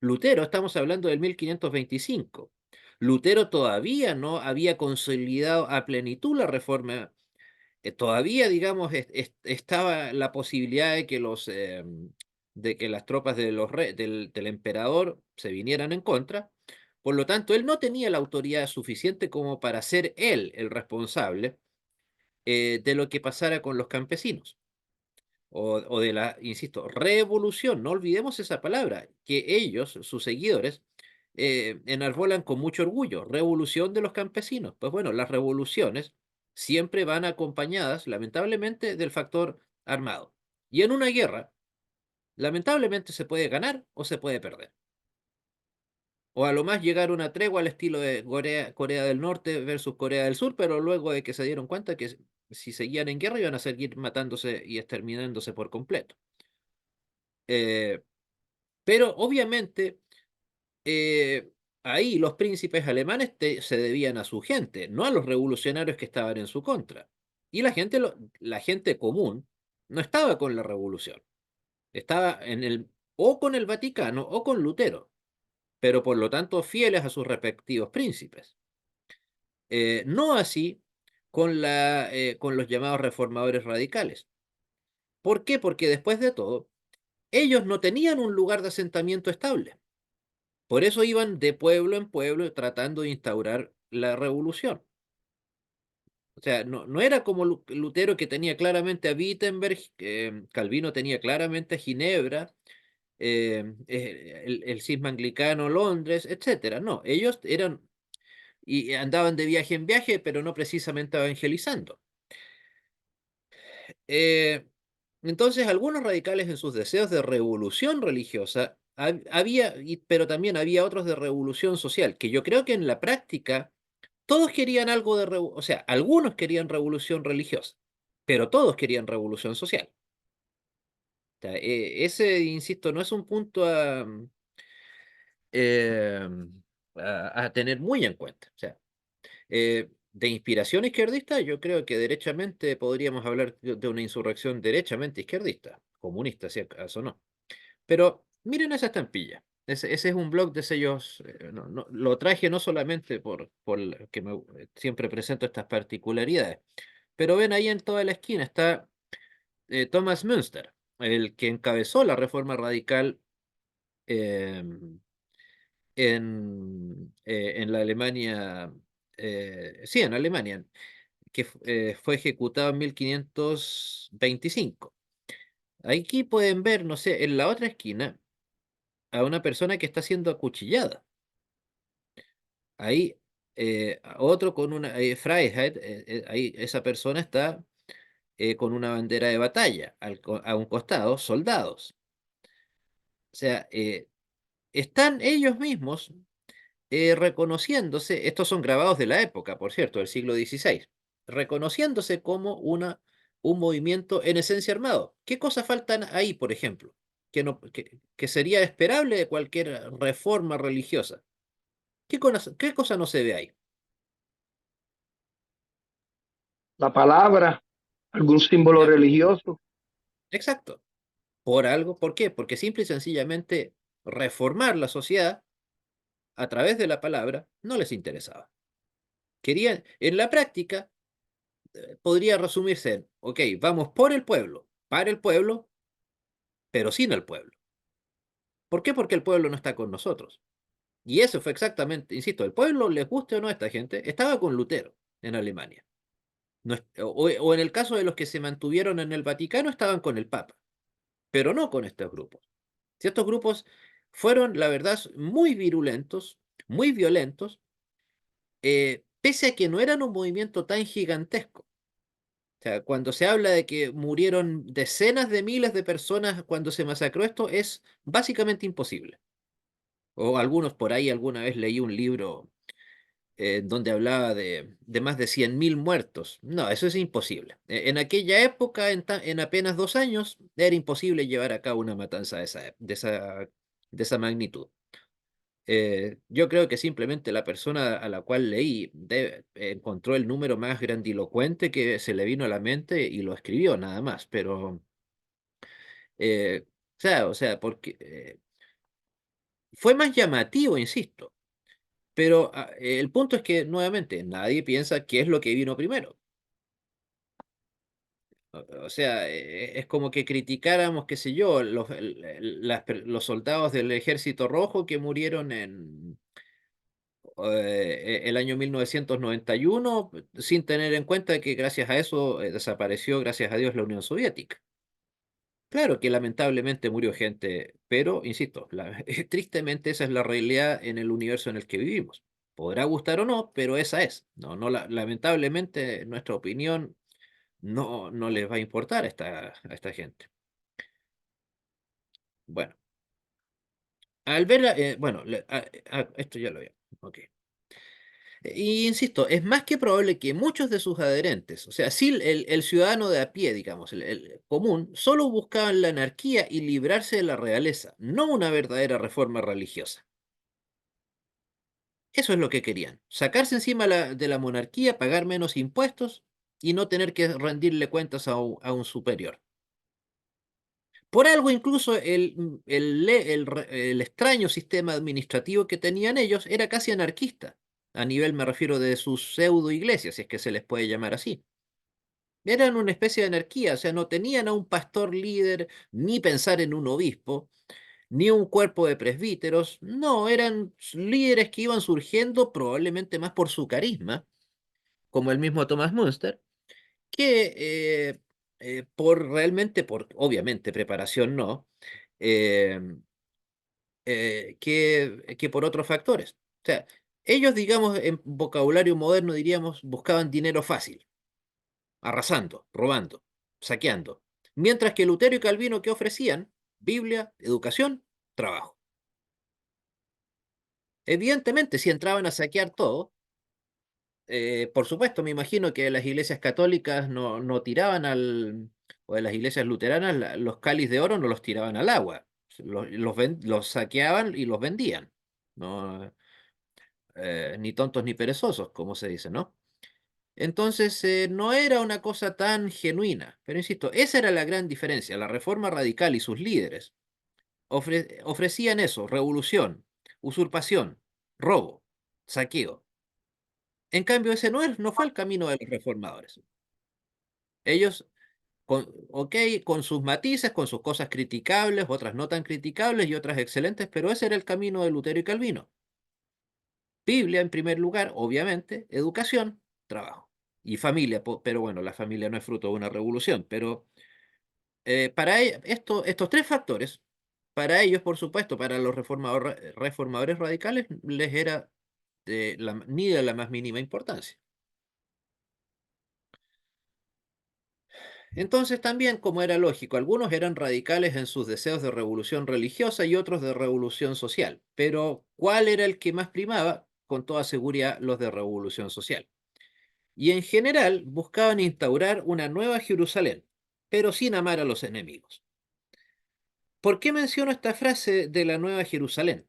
Lutero, estamos hablando del 1525. Lutero todavía no había consolidado a plenitud la reforma. Todavía, digamos, estaba la posibilidad de que las tropas del emperador se vinieran en contra. Por lo tanto, él no tenía la autoridad suficiente como para ser él el responsable de lo que pasara con los campesinos o de la, insisto, revolución. No olvidemos esa palabra, que ellos, sus seguidores, enarbolan con mucho orgullo, revolución de los campesinos. Pues bueno, las revoluciones siempre van acompañadas, lamentablemente, del factor armado. Y en una guerra, lamentablemente, se puede ganar o se puede perder. O a lo más llegar a una tregua al estilo de Corea del Norte versus Corea del Sur, pero luego de que se dieron cuenta que si seguían en guerra iban a seguir matándose y exterminándose por completo. Eh, pero obviamente eh, ahí los príncipes alemanes se debían a su gente, no a los revolucionarios que estaban en su contra. Y la gente común no estaba con la revolución, estaba o con el Vaticano o con Lutero, pero por lo tanto fieles a sus respectivos príncipes. No así con los llamados reformadores radicales. ¿Por qué? Porque después de todo, ellos no tenían un lugar de asentamiento estable. Por eso iban de pueblo en pueblo tratando de instaurar la revolución. O sea, no era como Lutero, que tenía claramente a Wittenberg, Calvino tenía claramente a Ginebra, el cisma anglicano, Londres, etcétera. No, ellos eran y andaban de viaje en viaje, pero no precisamente evangelizando. Eh, entonces, algunos radicales en sus deseos de revolución religiosa pero también había otros de revolución social, que yo creo que en la práctica todos querían algo o sea, algunos querían revolución religiosa, pero todos querían revolución social. O sea, ese, insisto, no es un punto eh, a tener muy en cuenta. O sea, de inspiración izquierdista, yo creo que derechamente podríamos hablar de una insurrección derechamente izquierdista, comunista, si acaso no. Pero miren esa estampilla. Ese es un blog de sellos. Lo traje no solamente por que siempre presento estas particularidades, pero ven ahí en toda la esquina está Thomas Münster, el que encabezó la reforma radical eh, en la Alemania, sí, en Alemania, que fue ejecutado en 1525. Aquí pueden ver, no sé, en la otra esquina, a una persona que está siendo acuchillada. Ahí, otro con una Freiheit, ahí esa persona está con una bandera de batalla, a un costado, soldados. O sea, están ellos mismos reconociéndose, estos son grabados de la época, por cierto, del siglo XVI, reconociéndose como un movimiento en esencia armado. ¿Qué cosas faltan ahí, por ejemplo? Que sería esperable de cualquier reforma religiosa. ¿Qué cosa no se ve ahí? La palabra, algún símbolo Ya, religioso. exacto. Por algo, ¿por qué? Porque simple y sencillamente, reformar la sociedad a través de la palabra no les interesaba. Querían, en la práctica, podría resumirse en, ok, vamos por el pueblo, para el pueblo, pero sin el pueblo. ¿Por qué? Porque el pueblo no está con nosotros. Y eso fue exactamente, insisto, el pueblo, les guste o no a esta gente, estaba con Lutero en Alemania. No o en el caso de los que se mantuvieron en el Vaticano, estaban con el Papa, pero no con estos grupos. Si estos grupos fueron, la verdad, muy virulentos, muy violentos, pese a que no eran un movimiento tan gigantesco. O sea, cuando se habla de que murieron decenas de miles de personas cuando se masacró esto, es básicamente imposible. O algunos por ahí, alguna vez leí un libro donde hablaba de más de 100.000 muertos. No, eso es imposible. En aquella época, en apenas 2 años, era imposible llevar a cabo una matanza de esa magnitud. Yo creo que simplemente la persona a la cual leí encontró el número más grandilocuente que se le vino a la mente y lo escribió nada más, pero, o sea, porque fue más llamativo, insisto, pero el punto es que nuevamente nadie piensa qué es lo que vino primero. O sea, es como que criticáramos, qué sé yo, los soldados del Ejército Rojo que murieron en el año 1991, sin tener en cuenta que gracias a eso desapareció, gracias a Dios, la Unión Soviética. Claro que lamentablemente murió gente, pero, insisto, tristemente esa es la realidad en el universo en el que vivimos. Podrá gustar o no, pero esa es. No, no, lamentablemente nuestra opinión no les va a importar a esta gente. Bueno, al ver, bueno, esto ya lo veo. Ok. Y insisto, es más que probable que muchos de sus adherentes, o sea, sí, el ciudadano de a pie, digamos, el común, solo buscaban la anarquía y librarse de la realeza, no una verdadera reforma religiosa. Eso es lo que querían, sacarse encima de la monarquía, pagar menos impuestos y no tener que rendirle cuentas a un superior. Por algo incluso el extraño sistema administrativo que tenían ellos era casi anarquista. A nivel me refiero de sus pseudo iglesias, si es que se les puede llamar así. Eran una especie de anarquía, o sea, no tenían a un pastor líder, ni pensar en un obispo, ni un cuerpo de presbíteros. No, eran líderes que iban surgiendo probablemente más por su carisma, como el mismo Thomas Münster, que obviamente, preparación no, eh, que por otros factores. O sea, ellos, digamos, en vocabulario moderno diríamos, buscaban dinero fácil, arrasando, robando, saqueando. Mientras que Lutero y Calvino, ¿qué ofrecían? Biblia, educación, trabajo. Evidentemente, si entraban a saquear todo, por supuesto, me imagino que las iglesias católicas no tiraban o de las iglesias luteranas, los cáliz de oro no los tiraban al agua, los saqueaban y los vendían, no, ni tontos ni perezosos, como se dice, ¿no? Entonces, no era una cosa tan genuina, pero insisto, esa era la gran diferencia. La Reforma Radical y sus líderes ofrecían eso: revolución, usurpación, robo, saqueo. En cambio, ese no fue el camino de los reformadores. Ellos, ok, con sus matices, con sus cosas criticables, otras no tan criticables y otras excelentes, pero ese era el camino de Lutero y Calvino. Biblia en primer lugar, obviamente, educación, trabajo y familia, pero bueno, la familia no es fruto de una revolución, pero para estos tres factores, para ellos, por supuesto, para los reformadores radicales, les era ni de la más mínima importancia. Entonces también, como era lógico, algunos eran radicales en sus deseos de revolución religiosa y otros de revolución social, pero ¿cuál era el que más primaba? Con toda seguridad, los de revolución social. Y en general buscaban instaurar una nueva Jerusalén, pero sin amar a los enemigos. ¿Por qué menciono esta frase de la nueva Jerusalén?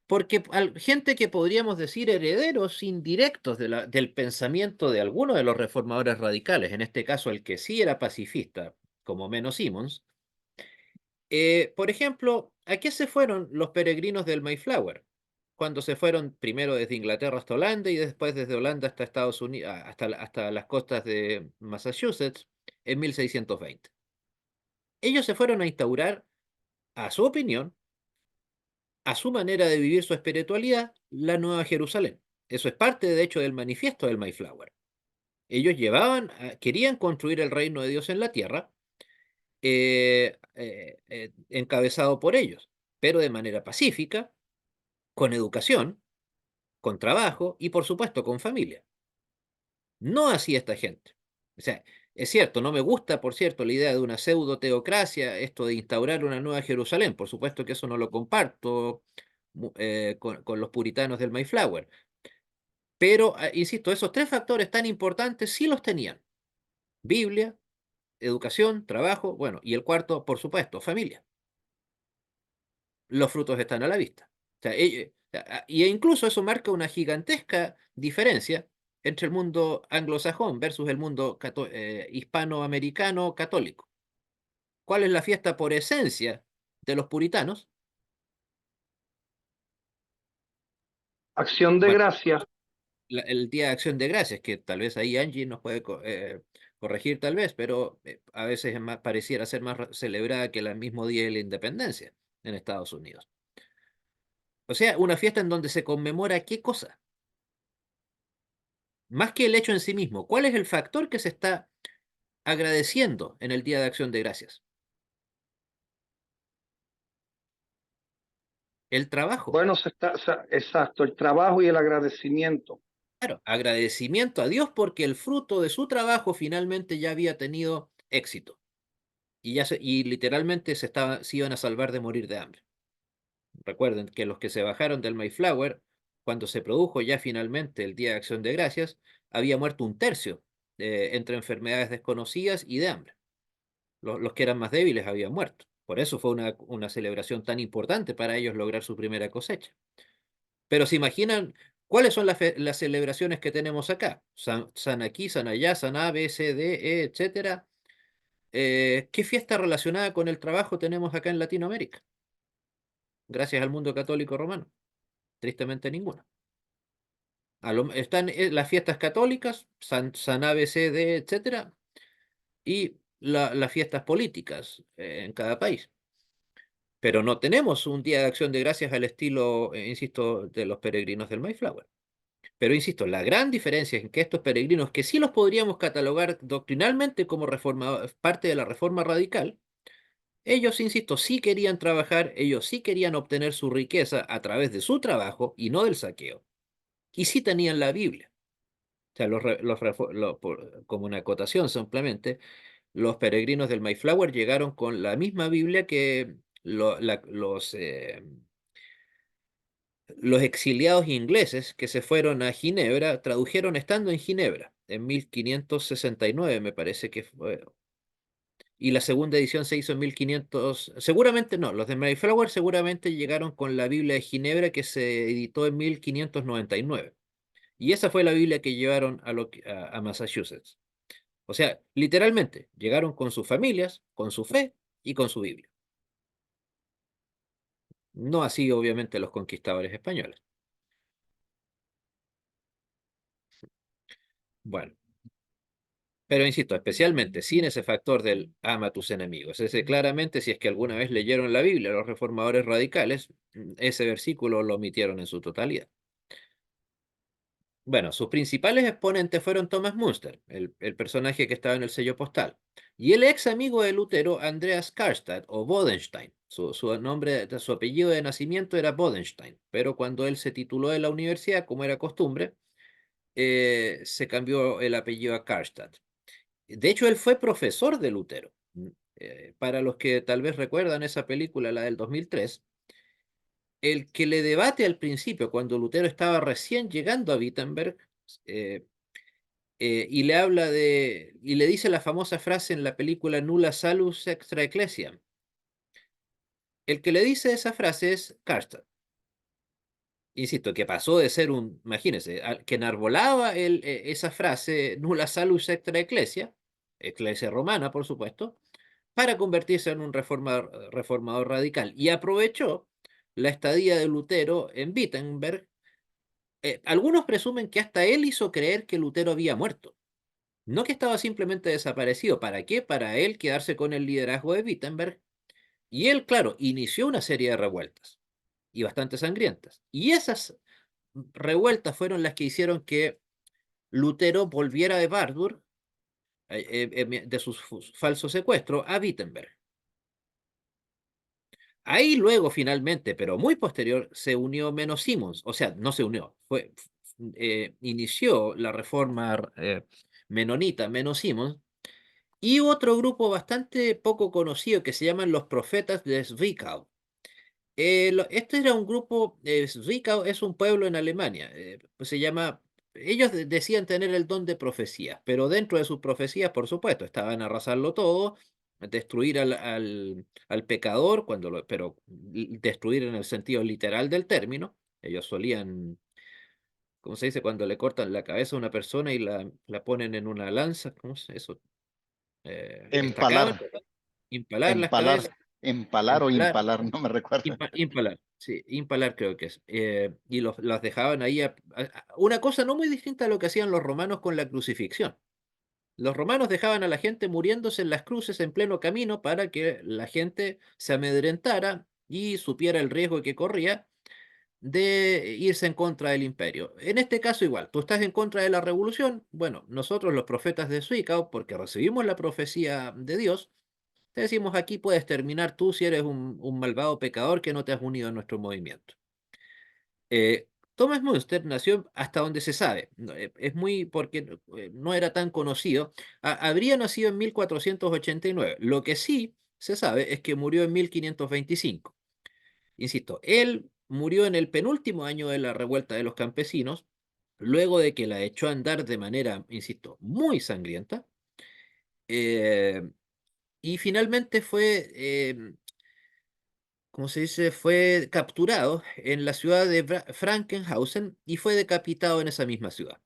Porque gente que podríamos decir herederos indirectos del pensamiento de algunos de los reformadores radicales, en este caso el que sí era pacifista, como Menno Simons, Por ejemplo, ¿a qué se fueron los peregrinos del Mayflower? Cuando se fueron primero desde Inglaterra hasta Holanda y después desde Holanda hasta Estados Unidos, hasta las costas de Massachusetts en 1620. Ellos se fueron a instaurar, a su opinión, a su manera de vivir su espiritualidad, la Nueva Jerusalén. Eso es parte, de hecho, del manifiesto del Mayflower. Ellos querían construir el reino de Dios en la tierra, encabezado por ellos, pero de manera pacífica, con educación, con trabajo y, por supuesto, con familia. No así esta gente. O sea, es cierto, no me gusta, por cierto, la idea de una pseudo teocracia, esto de instaurar una nueva Jerusalén. Por supuesto que eso no lo comparto con los puritanos del Mayflower. Pero, insisto, esos tres factores tan importantes sí los tenían. Biblia, educación, trabajo, bueno, y el cuarto, por supuesto, familia. Los frutos están a la vista. O sea, y incluso eso marca una gigantesca diferencia entre el mundo anglosajón versus el mundo hispanoamericano católico. ¿Cuál es la fiesta por esencia de los puritanos? Acción de Bueno, gracias. el Día de Acción de Gracias, que tal vez ahí Angie nos puede corregir tal vez, pero a veces pareciera ser más celebrada que el mismo Día de la Independencia en Estados Unidos. O sea, una fiesta en donde se conmemora qué cosa. Más que el hecho en sí mismo, ¿cuál es el factor que se está agradeciendo en el Día de Acción de Gracias? El trabajo. Bueno, exacto, el trabajo y el agradecimiento. Claro, agradecimiento a Dios porque el fruto de su trabajo finalmente ya había tenido éxito y literalmente se iban a salvar de morir de hambre. Recuerden que los que se bajaron del Mayflower, cuando se produjo ya finalmente el Día de Acción de Gracias, había muerto un tercio entre enfermedades desconocidas y de hambre. Los que eran más débiles habían muerto. Por eso fue una celebración tan importante para ellos lograr su primera cosecha. Pero se imaginan cuáles son las celebraciones que tenemos acá. San aquí, San allá, San A, B, C, D, E, etcétera. ¿Qué fiesta relacionada con el trabajo tenemos acá en Latinoamérica? Gracias al mundo católico romano. Tristemente ninguna. Están las fiestas católicas, San A, B, C, D, etcétera, y las fiestas políticas en cada país. Pero no tenemos un Día de Acción de Gracias al estilo, insisto, de los peregrinos del Mayflower. Pero insisto, la gran diferencia es que estos peregrinos, que sí los podríamos catalogar doctrinalmente como parte de la reforma radical, ellos, insisto, sí querían trabajar, ellos sí querían obtener su riqueza a través de su trabajo y no del saqueo. Y sí tenían la Biblia. O sea, como una acotación simplemente, los peregrinos del Mayflower llegaron con la misma Biblia que los exiliados ingleses que se fueron a Ginebra tradujeron estando en Ginebra en 1569, me parece que fue. Y la segunda edición se hizo en 1500. Seguramente no, los de Mayflower seguramente llegaron con la Biblia de Ginebra que se editó en 1599. Y esa fue la Biblia que llevaron a Massachusetts. O sea, literalmente, llegaron con sus familias, con su fe y con su Biblia. No así, obviamente, los conquistadores españoles. Bueno, pero insisto, especialmente sin ese factor del ama a tus enemigos. Ese claramente, si es que alguna vez leyeron la Biblia los reformadores radicales, ese versículo lo omitieron en su totalidad. Bueno, sus principales exponentes fueron Thomas Munster, el personaje que estaba en el sello postal, y el ex amigo de Lutero, Andreas Karlstadt o Bodenstein. Su apellido de nacimiento era Bodenstein, pero cuando él se tituló en la universidad, como era costumbre, se cambió el apellido a Karlstadt. De hecho, él fue profesor de Lutero. Para los que tal vez recuerdan esa película, la del 2003, el que le debate al principio, cuando Lutero estaba recién llegando a Wittenberg, eh, y le dice la famosa frase en la película Nulla salus extra ecclesiam. El que le dice esa frase es Karlstadt. Insisto, que pasó de ser imagínense, que enarbolaba esa frase Nulla salus extra ecclesia, Iglesia romana, por supuesto, para convertirse en un reformador radical. Y aprovechó la estadía de Lutero en Wittenberg. Algunos presumen que hasta él hizo creer que Lutero había muerto, no que estaba simplemente desaparecido. ¿Para qué? Para él quedarse con el liderazgo de Wittenberg. Y él, claro, inició una serie de revueltas, y bastante sangrientas. Y esas revueltas fueron las que hicieron que Lutero volviera de Warburg, de su falso secuestro, a Wittenberg. Ahí luego, finalmente, pero muy posterior, se unió Menno Simons. O sea, no se unió, inició la reforma menonita Menno Simons, y otro grupo bastante poco conocido que se llaman los Profetas de Zwickau. Este era un grupo, Zwickau es un pueblo en Alemania, pues se llama, ellos decían tener el don de profecía, pero dentro de sus profecías, por supuesto, estaban arrasarlo todo, destruir al pecador, pero destruir en el sentido literal del término. Ellos solían, ¿cómo se dice? Cuando le cortan la cabeza a una persona y la ponen en una lanza, ¿cómo es eso? Estacaban, Empalar, impalar las empalar, cabezas, empalar o empalar. impalar, no me recuerdo. Impalar, sí, impalar creo que es. Y las dejaban ahí. Una cosa no muy distinta a lo que hacían los romanos con la crucifixión. Los romanos dejaban a la gente muriéndose en las cruces en pleno camino para que la gente se amedrentara y supiera el riesgo que corría de irse en contra del imperio. En este caso igual, tú estás en contra de la revolución. Bueno, nosotros los profetas de Zwickau, porque recibimos la profecía de Dios, te decimos, aquí puedes terminar tú si eres un malvado pecador que no te has unido a nuestro movimiento. Thomas Münster nació, hasta donde se sabe, es muy porque no era tan conocido, habría nacido en 1489. Lo que sí se sabe es que murió en 1525. Insisto, él murió en el penúltimo año de la revuelta de los campesinos, luego de que la echó a andar de manera, insisto, muy sangrienta. eh, y finalmente fue, ¿cómo se dice? Fue capturado en la ciudad de Frankenhausen y fue decapitado en esa misma ciudad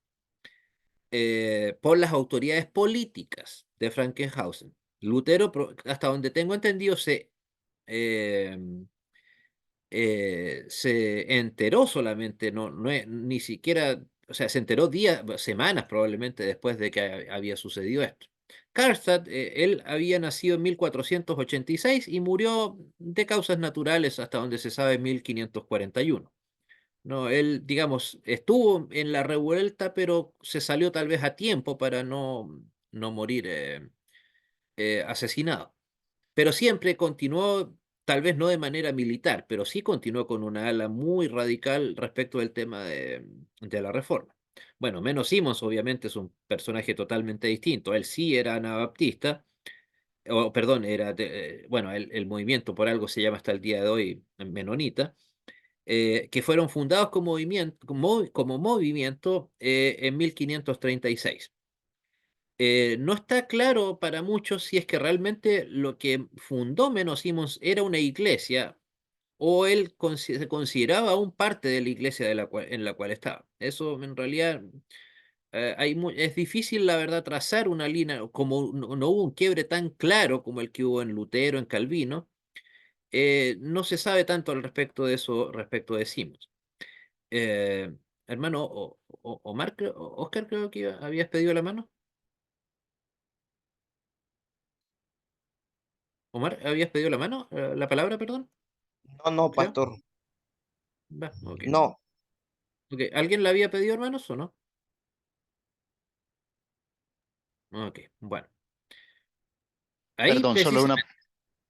por las autoridades políticas de Frankenhausen. Lutero, hasta donde tengo entendido, eh, se enteró solamente, ni siquiera, o sea, se enteró días, semanas probablemente después de que había sucedido esto. Karlstadt, él había nacido en 1486 y murió de causas naturales hasta donde se sabe en 1541. No, él, digamos, estuvo en la revuelta, pero se salió tal vez a tiempo para no morir asesinado. Pero siempre continuó, tal vez no de manera militar, pero sí continuó con una ala muy radical respecto del tema de la reforma. Bueno, Menno Simons obviamente es un personaje totalmente distinto. Él sí era anabaptista, o perdón, bueno, el movimiento por algo se llama hasta el día de hoy menonita, que fueron fundados como movimiento en 1536. No está claro para muchos si es que realmente lo que fundó Menno Simons era una iglesia o él se consideraba aún parte de la iglesia en la cual estaba. Eso en realidad es difícil, la verdad, trazar una línea, como no hubo un quiebre tan claro como el que hubo en Lutero, en Calvino. No se sabe tanto al respecto de eso, respecto de Simons. Eh, Hermano, Omar, Oscar, creo que habías pedido la mano. Omar, ¿habías pedido la mano? La palabra, perdón, No, no, creo. pastor. Va, ok. No, Ok, ¿alguien la había pedido, hermanos, o no? Ok, bueno. Ahí Perdón, solo una... precisamente.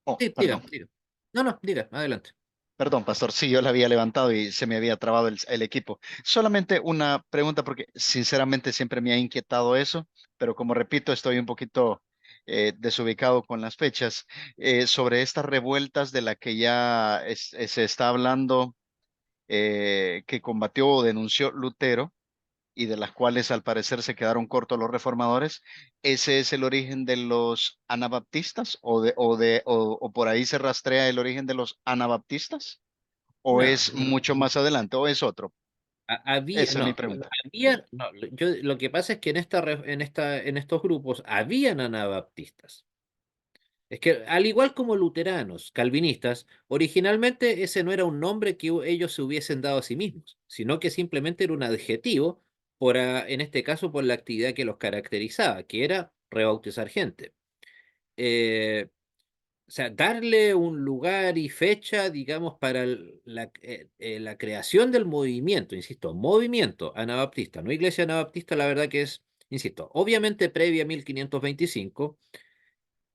Oh, Sí, diga, perdón. diga. No, no, diga, adelante. Perdón, pastor, sí, yo la había levantado y se me había trabado el equipo. Solamente una pregunta porque sinceramente siempre me ha inquietado eso, pero como repito, estoy un poquito desubicado con las fechas. Sobre estas revueltas de la que ya se está hablando, que combatió o denunció Lutero y de las cuales al parecer se quedaron cortos los reformadores. ¿Ese es el origen de los anabaptistas o por ahí se rastrea el origen de los anabaptistas? ¿O No, es no. mucho más adelante o es otro? Había, Esa es mi no, pregunta. no, lo que pasa es que en estos grupos habían anabaptistas. Es que al igual como luteranos, calvinistas, originalmente ese no era un nombre que ellos se hubiesen dado a sí mismos, sino que simplemente era un adjetivo en este caso por la actividad que los caracterizaba, que era rebautizar gente. Eh, o sea, darle un lugar y fecha, digamos, para la creación del movimiento, insisto, movimiento anabaptista, no iglesia anabaptista, la verdad que es, insisto, obviamente previa a 1525,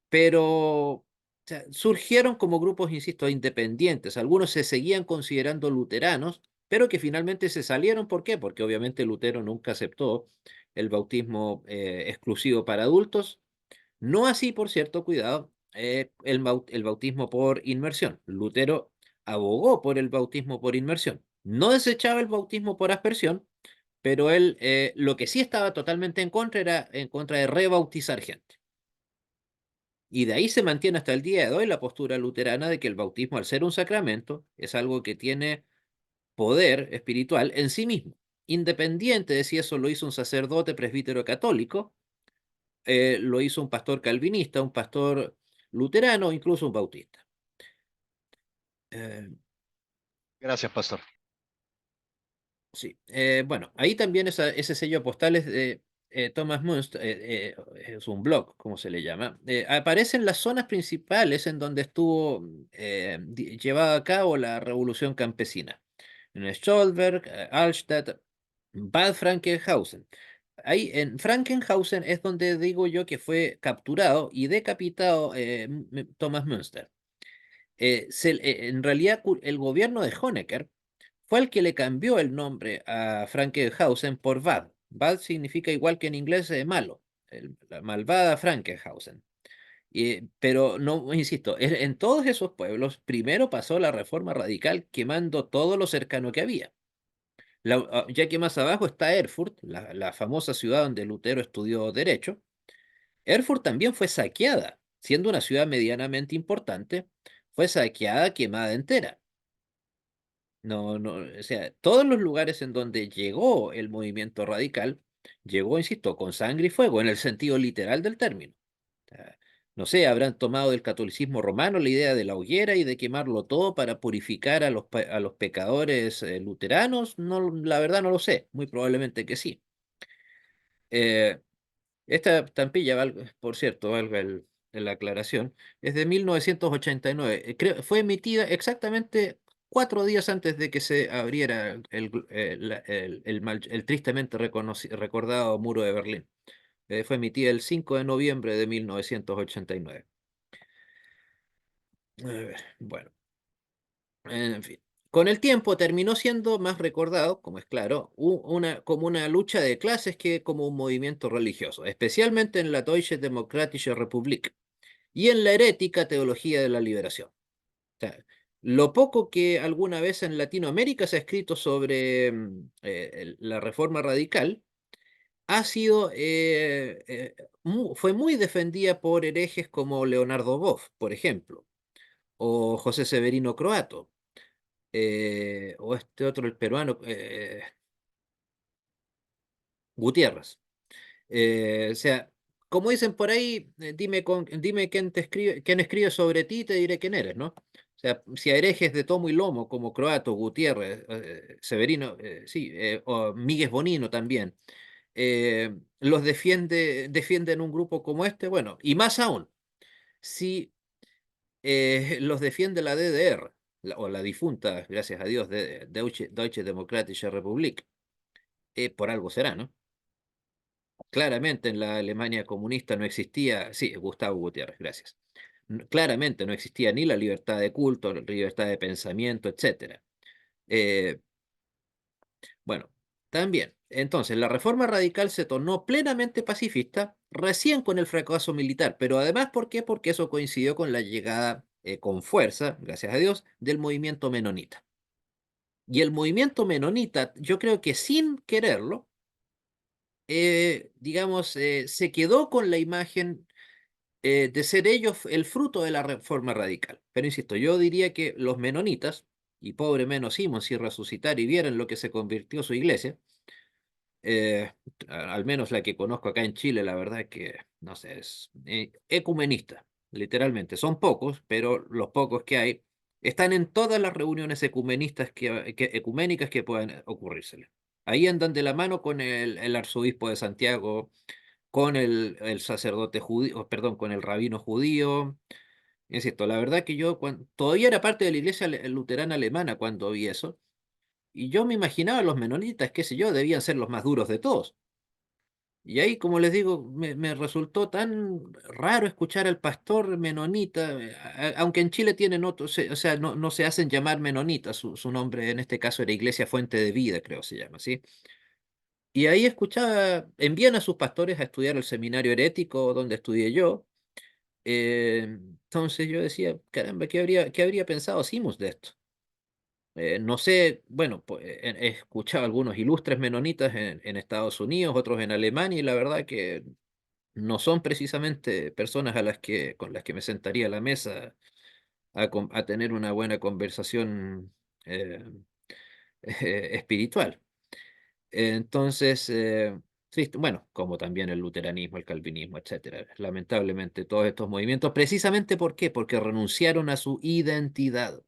pero o sea, surgieron como grupos, insisto, independientes. Algunos se seguían considerando luteranos, pero que finalmente se salieron. ¿Por qué? Porque obviamente Lutero nunca aceptó el bautismo exclusivo para adultos. No así, por cierto, cuidado, el bautismo por inmersión. Lutero abogó por el bautismo por inmersión. No desechaba el bautismo por aspersión, pero él lo que sí estaba totalmente en contra era en contra de rebautizar gente. Y de ahí se mantiene hasta el día de hoy la postura luterana de que el bautismo, al ser un sacramento, es algo que tiene poder espiritual en sí mismo, independiente de si eso lo hizo un sacerdote presbítero católico, lo hizo un pastor calvinista, un pastor luterano, incluso un bautista. Eh, Gracias, pastor. sí, bueno, ahí también ese sello postal es de Thomas Munster, es un blog, como se le llama. Aparecen las zonas principales en donde estuvo llevada a cabo la revolución campesina. En Stolberg, Altstadt, Bad Frankenhausen. Ahí en Frankenhausen es donde digo yo que fue capturado y decapitado Thomas Münster. En realidad, el gobierno de Honecker fue el que le cambió el nombre a Frankenhausen por Bad. Bad significa igual que en inglés malo, la malvada Frankenhausen. Pero no, insisto, en todos esos pueblos primero pasó la reforma radical quemando todo lo cercano que había. Ya que más abajo está Erfurt, la famosa ciudad donde Lutero estudió derecho. Erfurt también fue saqueada, siendo una ciudad medianamente importante, fue saqueada, quemada entera. No, no, o sea, todos los lugares en donde llegó el movimiento radical, llegó, insisto, con sangre y fuego, en el sentido literal del término. O sea, no sé, habrán tomado del catolicismo romano la idea de la hoguera y de quemarlo todo para purificar a los pecadores luteranos. No, la verdad no lo sé, muy probablemente que sí. Eh, Esta estampilla, por cierto, valga la aclaración, es de 1989. Fue emitida exactamente 4 días antes de que se abriera el tristemente recordado muro de Berlín. Fue emitida el 5 de noviembre de 1989. Bueno, en fin. Con el tiempo terminó siendo más recordado, como es claro, como una lucha de clases que como un movimiento religioso, especialmente en la Deutsche Demokratische Republik y en la herética teología de la liberación. O sea, lo poco que alguna vez en Latinoamérica se ha escrito sobre la reforma radical ha sido, fue muy defendida por herejes como Leonardo Boff, por ejemplo, o José Severino Croato, o este otro, el peruano, Gutiérrez. O sea, como dicen por ahí, dime quién escribe sobre ti, te diré quién eres, ¿no? O sea, si a herejes de tomo y lomo, como Croato, Gutiérrez, Severino, sí, o Míguez Bonino también, defienden un grupo como este, bueno, y más aún, si los defiende la DDR, o la difunta, gracias a Dios, Deutsche Demokratische Republik, por algo será, ¿no? Claramente en la Alemania comunista no existía, sí, Gustavo Gutiérrez, gracias. Claramente no existía ni la libertad de culto, la libertad de pensamiento, etcétera. Eh, bueno, también, entonces, la reforma radical se tornó plenamente pacifista recién con el fracaso militar, pero además, ¿por qué? Porque eso coincidió con la llegada con fuerza, gracias a Dios, del movimiento menonita. Y el movimiento menonita, yo creo que sin quererlo, digamos, se quedó con la imagen de ser ellos el fruto de la reforma radical. Pero insisto, yo diría que los menonitas, y pobre menos Simon si resucitar y vieran lo que se convirtió su iglesia, al menos la que conozco acá en Chile, la verdad es que, no sé, es ecumenista. literalmente. Son pocos, pero los pocos que hay están en todas las reuniones ecumenistas ecuménicas que puedan ocurrírsele. Ahí andan de la mano con el arzobispo de Santiago, con el sacerdote judío, perdón, con el rabino judío. Insisto, la verdad que yo todavía era parte de la iglesia luterana alemana cuando vi eso, y yo me imaginaba los menonitas, qué sé yo, debían ser los más duros de todos. Y ahí, como les digo, me resultó tan raro escuchar al pastor menonita, aunque en Chile tienen otros, o sea, no se hacen llamar menonitas, su nombre en este caso era Iglesia Fuente de Vida, creo se llama, ¿sí? Y ahí escuchaba, envían a sus pastores a estudiar el seminario herético donde estudié yo. Entonces yo decía, caramba, qué habría pensado Simus de esto? No sé, bueno, pues, he escuchado algunos ilustres menonitas en Estados Unidos, otros en Alemania, y la verdad que no son precisamente personas con las que me sentaría a la mesa a tener una buena conversación eh, espiritual. Entonces, sí, bueno, como también el luteranismo, el calvinismo, etcétera. Lamentablemente, todos estos movimientos, precisamente ¿por qué? Porque renunciaron a su identidad.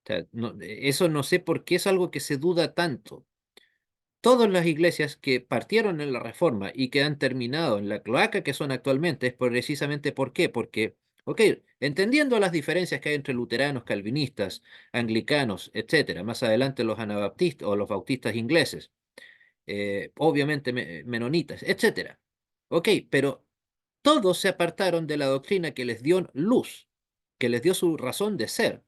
O sea, eso no sé por qué es algo que se duda tanto. Todas las iglesias que partieron en la Reforma y que han terminado en la cloaca que son actualmente es precisamente ¿por qué? Porque, ok, entendiendo las diferencias que hay entre luteranos, calvinistas, anglicanos, etcétera, más adelante los anabaptistas o los bautistas ingleses, obviamente menonitas, etcétera. Ok, pero todos se apartaron de la doctrina que les dio luz, que les dio su razón de ser,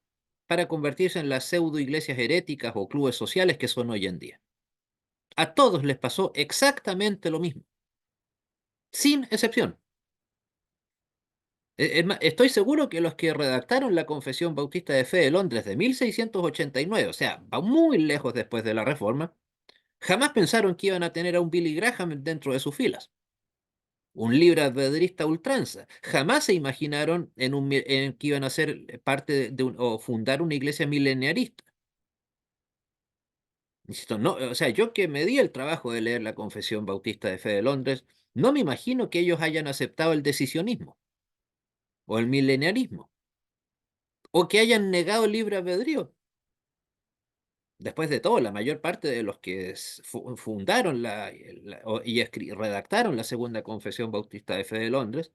para convertirse en las pseudo iglesias heréticas o clubes sociales que son hoy en día. A todos les pasó exactamente lo mismo, sin excepción. Es más, estoy seguro que los que redactaron la Confesión Bautista de Fe de Londres de 1689, o sea, va muy lejos después de la Reforma, jamás pensaron que iban a tener a un Billy Graham dentro de sus filas, un libre albedrista a ultranza. Jamás se imaginaron en que iban a ser parte o fundar una iglesia mileniarista. Insisto, no, o sea, yo que me di el trabajo de leer la Confesión Bautista de Fe de Londres, no me imagino que ellos hayan aceptado el decisionismo o el mileniarismo o que hayan negado el libre albedrío. Después de todo, la mayor parte de los que fundaron y redactaron la Segunda Confesión Bautista de Fe de Londres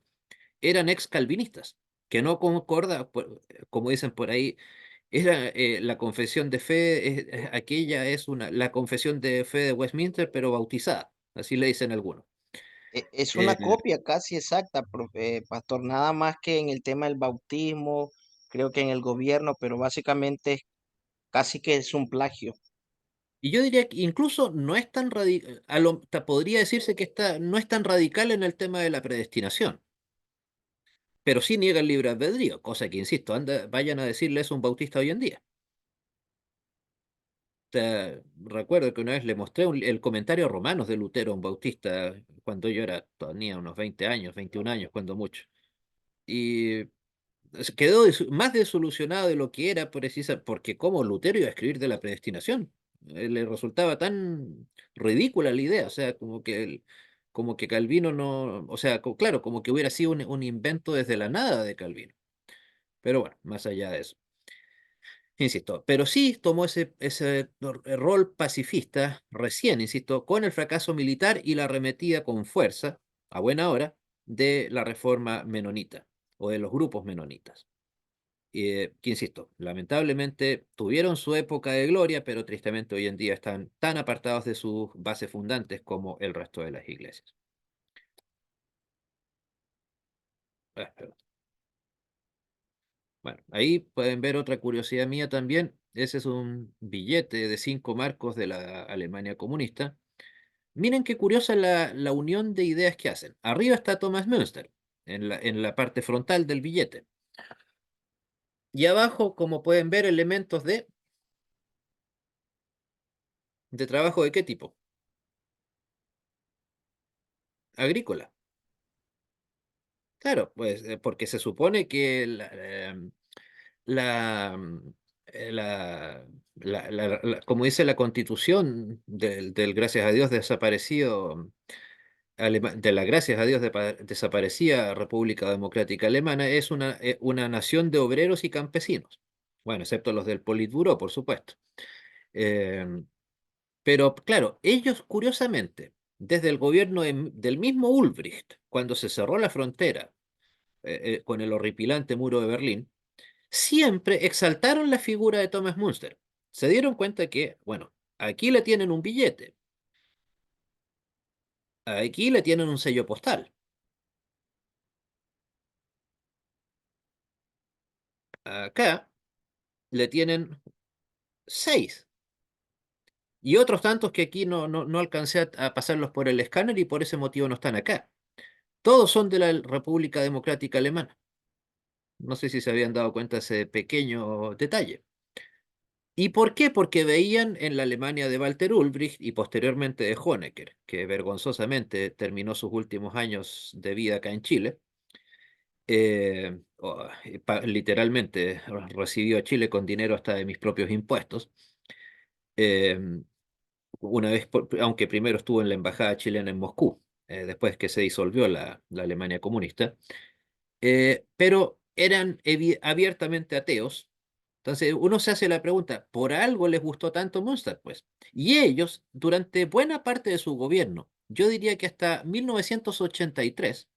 eran ex calvinistas, que no concorda, como dicen por ahí, era la confesión de fe, aquella es la confesión de fe de Westminster, pero bautizada, así le dicen algunos. Es una Eh, copia casi exacta, pastor, nada más que en el tema del bautismo, creo que en el gobierno, pero básicamente casi que es un plagio. y yo diría que incluso no es tan radical, podría decirse que no es tan radical en el tema de la predestinación, pero sí niega el libre albedrío, cosa que, insisto, vayan a decirle eso a un bautista hoy en día. Recuerdo que una vez le mostré el comentario a Romanos de Lutero, un bautista, cuando yo tenía unos 20 años, 21 años, cuando mucho. Y quedó más desolucionado de lo que era, porque como Lutero iba a escribir de la predestinación. Le resultaba tan ridícula la idea, o sea, como que Calvino no, o sea, claro, como que hubiera sido un invento desde la nada de Calvino. Pero bueno, más allá de eso. Insisto, pero sí tomó ese rol pacifista recién, insisto, con el fracaso militar y la arremetida con fuerza, a buena hora, de la reforma menonita o de los grupos menonitas. Que insisto, lamentablemente tuvieron su época de gloria, pero tristemente hoy en día están tan apartados de sus bases fundantes como el resto de las iglesias. Perdón. Bueno, ahí pueden ver otra curiosidad mía también. Ese es un billete de 5 marcos de la Alemania comunista. Miren qué curiosa la unión de ideas que hacen. Arriba está Thomas Münster, en la parte frontal del billete. Y abajo, como pueden ver, elementos de trabajo de qué tipo. Agrícola. Claro, pues porque se supone que la, mm, como dice la constitución del gracias a Dios desaparecido de la gracias a Dios desaparecida República Democrática Alemana, es una nación de obreros y campesinos. Bueno, excepto los del Politburó, por supuesto. Pero claro, ellos curiosamente, desde el gobierno del mismo Ulbricht, cuando se cerró la frontera con el horripilante muro de Berlín, siempre exaltaron la figura de Thomas Münster. Se dieron cuenta que, bueno, aquí le tienen un billete, aquí le tienen un sello postal, acá le tienen 6 y otros tantos que aquí no alcancé a pasarlos por el escáner y por ese motivo no están acá. Todos son de la República Democrática Alemana. No sé si se habían dado cuenta de ese pequeño detalle. ¿Y por qué? Porque veían en la Alemania de Walter Ulbricht y posteriormente de Honecker, que vergonzosamente terminó sus últimos años de vida acá en Chile, literalmente recibió a Chile con dinero hasta de mis propios impuestos, eh, una vez, aunque primero estuvo en la embajada chilena en Moscú, después que se disolvió la Alemania comunista, pero eran abiertamente ateos. Entonces uno se hace la pregunta, ¿por algo les gustó tanto Munster? Pues, y ellos, durante buena parte de su gobierno, yo diría que hasta 1983, o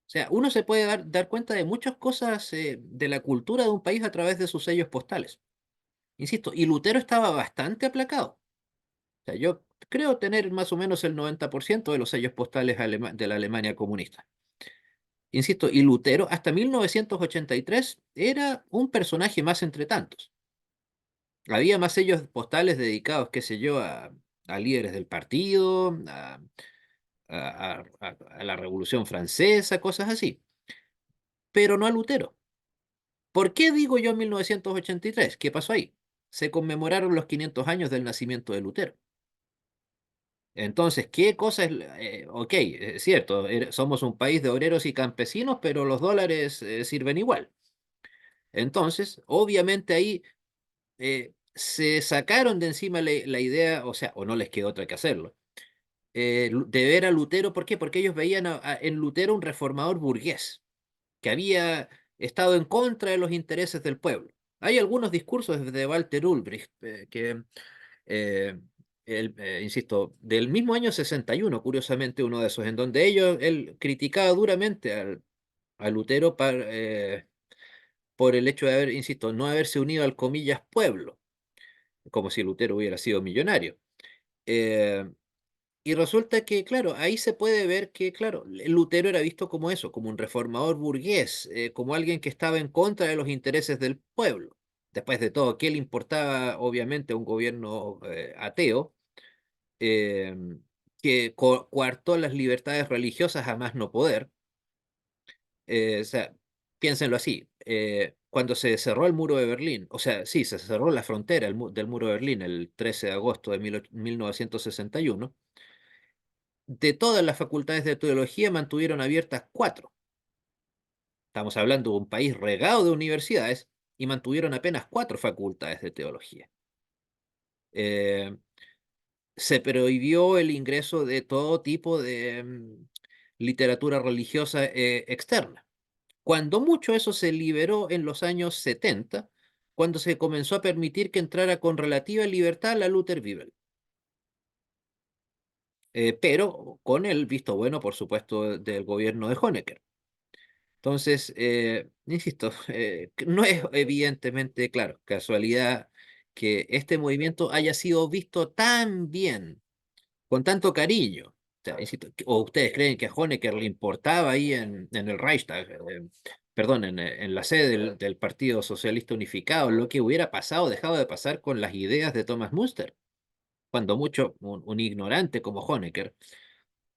sea, uno se puede dar cuenta de muchas cosas de la cultura de un país a través de sus sellos postales. Insisto, y Lutero estaba bastante aplacado. O sea, yo creo tener más o menos el 90% de los sellos postales de la Alemania comunista. Insisto, y Lutero hasta 1983 era un personaje más entre tantos. Había más sellos postales dedicados, qué sé yo, a líderes del partido, a la Revolución Francesa, cosas así, pero no a Lutero. ¿Por qué digo yo 1983? ¿Qué pasó ahí? Se conmemoraron los 500 años del nacimiento de Lutero. Entonces, ¿qué cosa es? Ok, es cierto, somos un país de obreros y campesinos, pero los dólares sirven igual. Entonces, obviamente ahí se sacaron de encima la idea, o sea, o no les quedó otra que hacerlo, de ver a Lutero. ¿Por qué? Porque ellos veían en Lutero un reformador burgués, que había estado en contra de los intereses del pueblo. Hay algunos discursos de Walter Ulbricht eh, insisto, del mismo año 61, curiosamente uno de esos, en donde él criticaba duramente a Lutero por el hecho de haber, insisto, no haberse unido al comillas pueblo, como si Lutero hubiera sido millonario. Eh, y resulta que, claro, ahí se puede ver que, claro, Lutero era visto como eso, como un reformador burgués, como alguien que estaba en contra de los intereses del pueblo. Después de todo, ¿qué le importaba, obviamente, a un gobierno ateo eh, que coartó las libertades religiosas a más no poder? O sea, piénsenlo así. Cuando se cerró el muro de Berlín, o sea, sí, se cerró la frontera del muro de Berlín el 13 de agosto de 1961. De todas las facultades de teología mantuvieron abiertas 4. Estamos hablando de un país regado de universidades y mantuvieron apenas 4 facultades de teología. Eh, Se prohibió el ingreso de todo tipo de literatura religiosa externa. Cuando mucho eso se liberó en los años 70, cuando se comenzó a permitir que entrara con relativa libertad la Luther Bibel. Pero con el visto bueno, por supuesto, del gobierno de Honecker. Entonces, insisto, no es evidentemente, claro, casualidad que este movimiento haya sido visto tan bien, con tanto cariño. O sea, insisto, ¿o ustedes creen que a Honecker le importaba ahí en el Reichstag, perdón, en la sede del Partido Socialista Unificado, lo que hubiera pasado, dejado de pasar con las ideas de Thomas Muster? Cuando mucho, un ignorante como Honecker,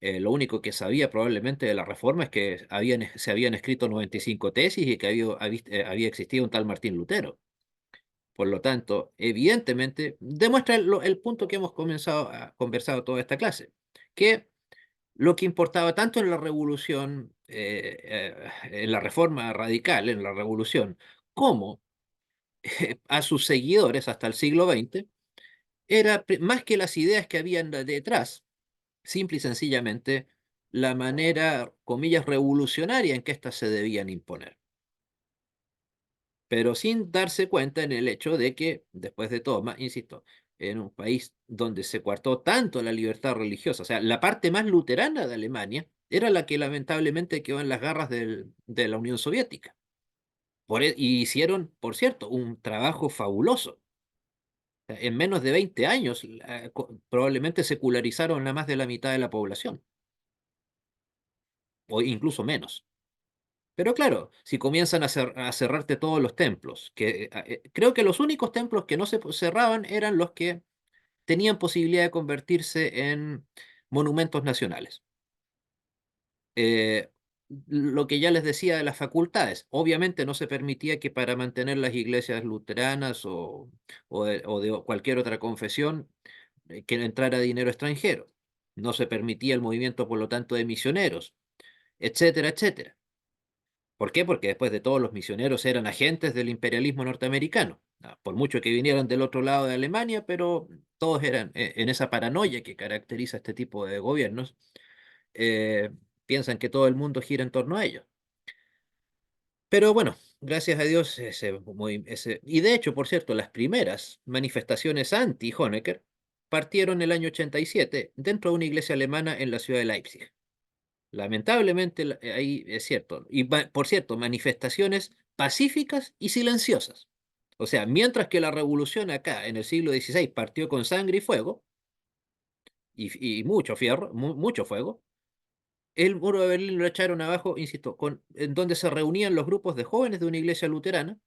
lo único que sabía probablemente de la reforma es que se habían escrito 95 tesis y que había existido un tal Martín Lutero. Por lo tanto, evidentemente, demuestra el punto que hemos conversado toda esta clase, que lo que importaba tanto en la revolución, en la reforma radical, en la revolución, como a sus seguidores hasta el siglo XX, era más que las ideas que habían detrás, simple y sencillamente la manera, comillas, revolucionaria en que éstas se debían imponer. Pero sin darse cuenta en el hecho de que, después de todo, insisto, en un país donde se coartó tanto la libertad religiosa, o sea, la parte más luterana de Alemania era la que lamentablemente quedó en las garras de la Unión Soviética. Y hicieron, por cierto, un trabajo fabuloso. En menos de 20 años, probablemente secularizaron a más de la mitad de la población, o incluso menos. Pero claro, si comienzan a cerrarte todos los templos, creo que los únicos templos que no se cerraban eran los que tenían posibilidad de convertirse en monumentos nacionales. Eh, lo que ya les decía de las facultades, obviamente no se permitía que para mantener las iglesias luteranas o de cualquier otra confesión que entrara dinero extranjero. No se permitía el movimiento, por lo tanto, de misioneros, etcétera, etcétera. ¿Por qué? Porque después de todo los misioneros eran agentes del imperialismo norteamericano, por mucho que vinieran del otro lado de Alemania, pero todos eran en esa paranoia que caracteriza este tipo de gobiernos, eh, piensan que todo el mundo gira en torno a ellos. Pero bueno, gracias a Dios, y de hecho, por cierto, las primeras manifestaciones anti-Honecker partieron el año 87 dentro de una iglesia alemana en la ciudad de Leipzig. Lamentablemente, ahí es cierto. Y por cierto, manifestaciones pacíficas y silenciosas. O sea, mientras que la revolución acá en el siglo XVI partió con sangre y fuego, y mucho fierro, mucho fuego, el muro de Berlín lo echaron abajo, insisto, en donde se reunían los grupos de jóvenes de una iglesia luterana,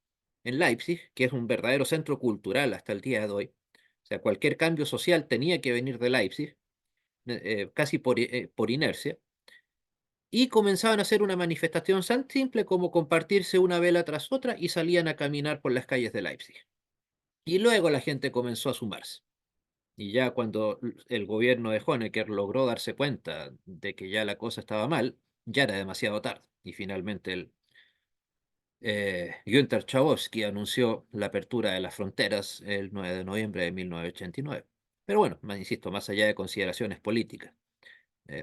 en Leipzig, que es un verdadero centro cultural hasta el día de hoy. O sea, cualquier cambio social tenía que venir de Leipzig, casi por inercia. Y comenzaban a hacer una manifestación tan simple como compartirse una vela tras otra y salían a caminar por las calles de Leipzig. Y luego la gente comenzó a sumarse. Y ya cuando el gobierno de Honecker logró darse cuenta de que ya la cosa estaba mal, ya era demasiado tarde. Y finalmente Günther Schabowski anunció la apertura de las fronteras el 9 de noviembre de 1989. Pero bueno, insisto, más allá de consideraciones políticas,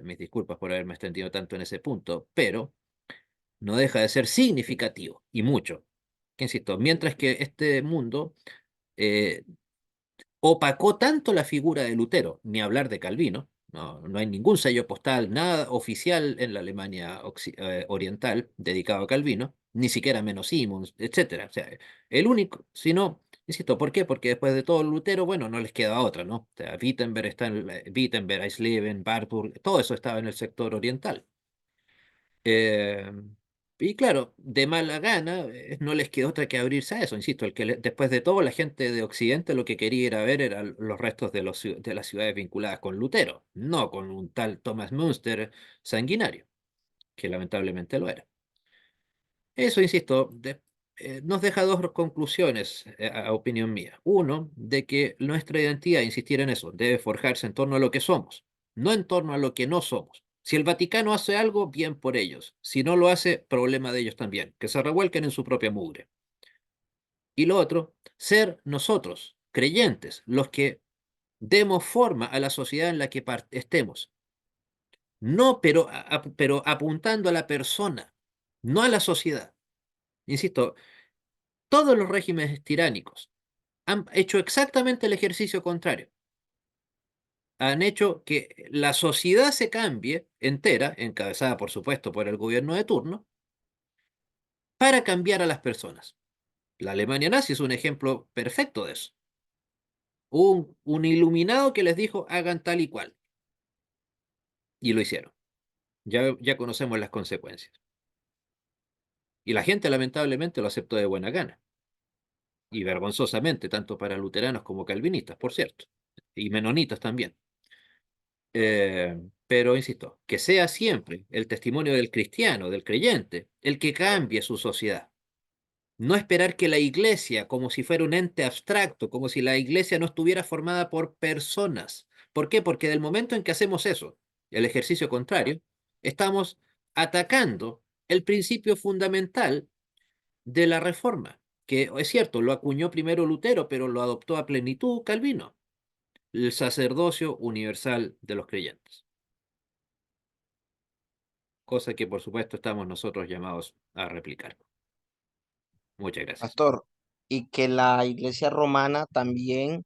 mis disculpas por haberme extendido tanto en ese punto, pero no deja de ser significativo y mucho. Que insisto, mientras que este mundo eh, opacó tanto la figura de Lutero, ni hablar de Calvino, no hay ningún sello postal, nada oficial en la Alemania oriental dedicado a Calvino, ni siquiera menos Simons, etcétera. O sea, el único, sino, insisto, ¿por qué? Porque después de todo Lutero, bueno, no les queda otra, ¿no? O sea, Wittenberg está en Wittenberg, Eisleben, Warburg, todo eso estaba en el sector oriental. Eh, y claro, de mala gana, no les quedó otra que abrirse a eso, insisto, después de todo la gente de Occidente lo que quería ir a ver eran los restos de las ciudades vinculadas con Lutero, no con un tal Thomas Münster sanguinario, que lamentablemente lo era. Eso, insisto, nos deja dos conclusiones, a opinión mía. Uno, de que nuestra identidad, insistir en eso, debe forjarse en torno a lo que somos, no en torno a lo que no somos. Si el Vaticano hace algo, bien por ellos. Si no lo hace, problema de ellos también, que se revuelquen en su propia mugre. Y lo otro, ser nosotros, creyentes, los que demos forma a la sociedad en la que estemos. No, pero apuntando a la persona, no a la sociedad. Insisto, todos los regímenes tiránicos han hecho exactamente el ejercicio contrario. Han hecho que la sociedad se cambie entera, encabezada por supuesto por el gobierno de turno, para cambiar a las personas. La Alemania nazi es un ejemplo perfecto de eso. Un iluminado que les dijo hagan tal y cual. Y lo hicieron. Ya conocemos las consecuencias. Y la gente lamentablemente lo aceptó de buena gana. Y vergonzosamente, tanto para luteranos como calvinistas, por cierto. Y menonitas también. Pero insisto, que sea siempre el testimonio del cristiano, del creyente, el que cambie su sociedad. No esperar que la iglesia, como si fuera un ente abstracto, como si la iglesia no estuviera formada por personas. ¿Por qué? Porque del momento en que hacemos eso, el ejercicio contrario, estamos atacando el principio fundamental de la reforma, que es cierto, lo acuñó primero Lutero, pero lo adoptó a plenitud Calvino, el sacerdocio universal de los creyentes. cosa que por supuesto estamos nosotros llamados a replicar. Muchas gracias. Pastor, y que la Iglesia romana también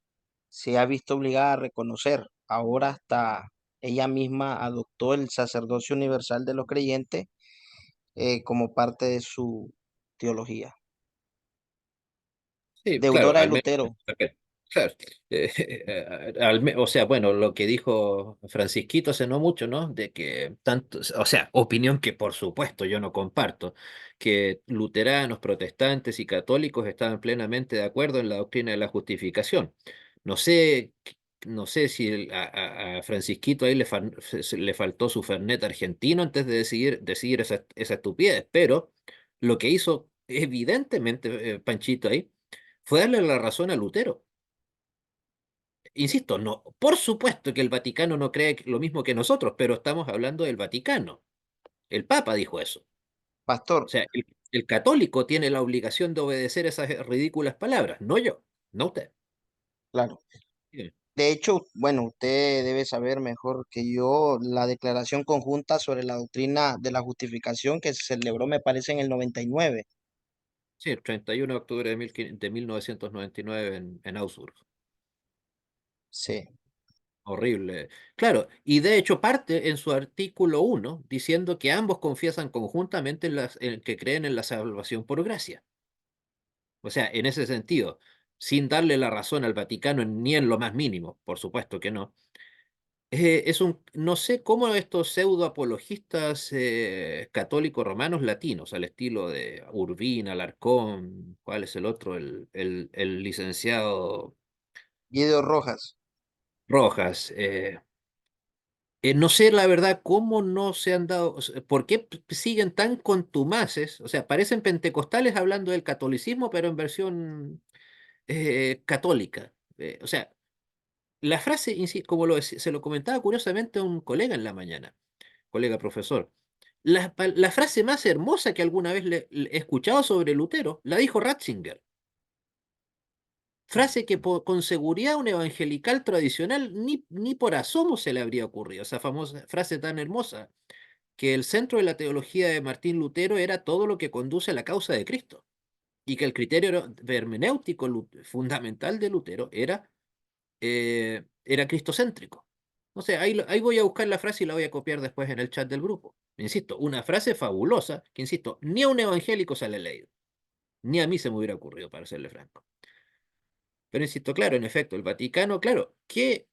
se ha visto obligada a reconocer. Ahora hasta ella misma adoptó el sacerdocio universal de los creyentes como parte de su teología. Sí, claro, Deudora de al menos, Lutero. claro, o sea, bueno, lo que dijo Francisquito hace no mucho, ¿no? De que tanto, o sea, opinión que por supuesto yo no comparto, que luteranos, protestantes y católicos estaban plenamente de acuerdo en la doctrina de la justificación. No sé, no sé si a Francisquito ahí le faltó su fernet argentino antes de decidir esa estupidez, pero lo que hizo evidentemente Panchito ahí fue darle la razón a Lutero. Insisto, no, por supuesto que el Vaticano no cree lo mismo que nosotros, pero estamos hablando del Vaticano. El Papa dijo eso. O Pastor, sea, el católico tiene la obligación de obedecer esas ridículas palabras, no yo, no usted. claro. Sí, De hecho, bueno, usted debe saber mejor que yo la declaración conjunta sobre la doctrina de la justificación que se celebró, me parece, en el 99. sí, el 31 de octubre de 1999 en Augsburg. Sí. Horrible. Claro, y de hecho parte en su artículo 1 diciendo que ambos confiesan conjuntamente en que creen en la salvación por gracia. O sea, en ese sentido, sin darle la razón al Vaticano ni en lo más mínimo, por supuesto que no. No sé cómo estos pseudo apologistas católicos romanos latinos, al estilo de Urbina, Alarcón, ¿cuál es el otro? El licenciado Guido Rojas. Rojas. No sé la verdad cómo no se han dado, o sea, por qué siguen tan contumaces, o sea, parecen pentecostales hablando del catolicismo, pero en versión católica. O sea, la frase, como se lo comentaba curiosamente a un colega en la mañana, colega profesor, la frase más hermosa que alguna vez le he escuchado sobre Lutero la dijo Ratzinger. Frase que con seguridad un evangelical tradicional ni por asomo se le habría ocurrido. Esa famosa frase tan hermosa, que el centro de la teología de Martín Lutero era todo lo que conduce a la causa de Cristo, y que el criterio hermenéutico fundamental de Lutero era cristocéntrico. No sé, ahí voy a buscar la frase y la voy a copiar después en el chat del grupo. Insisto, una frase fabulosa que, insisto, ni a un evangélico se le ha leído, ni a mí se me hubiera ocurrido, para serle franco. Pero insisto, claro, en efecto, el Vaticano, claro, ¿qué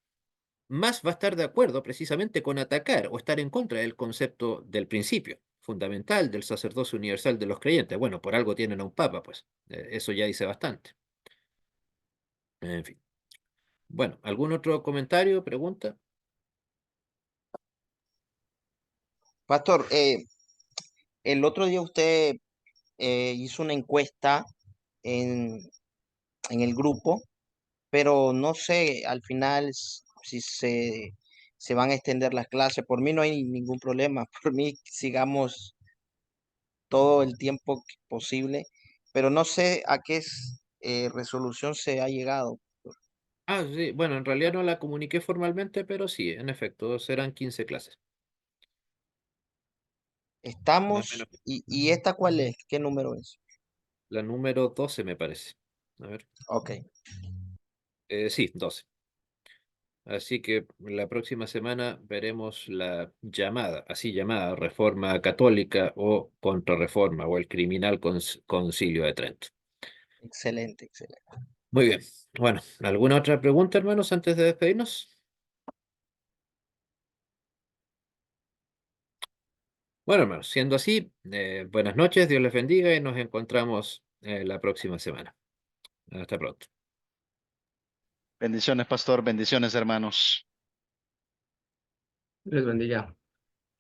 más va a estar de acuerdo precisamente con atacar o estar en contra del concepto del principio fundamental del sacerdocio universal de los creyentes? Bueno, por algo tienen a un papa, pues. Eso ya dice bastante. En fin. Bueno, ¿algún otro comentario, pregunta? Pastor, el otro día usted hizo una encuesta en, en el grupo, pero no sé al final si se van a extender las clases. Por mí no hay ningún problema. Por mí sigamos todo el tiempo posible, pero no sé a qué resolución se ha llegado. Ah, sí, bueno, en realidad no la comuniqué formalmente, pero sí, en efecto, serán 15 clases. No es Estamos, menos. y esta cuál es, ¿qué número es? La número 12 me parece. A ver. Ok, Sí, 12. Así que la próxima semana veremos la llamada, así llamada, reforma católica o contrarreforma o el criminal concilio de Trento. excelente, excelente. Muy bien. Bueno, ¿alguna otra pregunta, hermanos, antes de despedirnos? Bueno, hermanos, siendo así, buenas noches, Dios les bendiga y nos encontramos la próxima semana. Hasta pronto. Bendiciones, pastor. Bendiciones, hermanos. Les bendiga.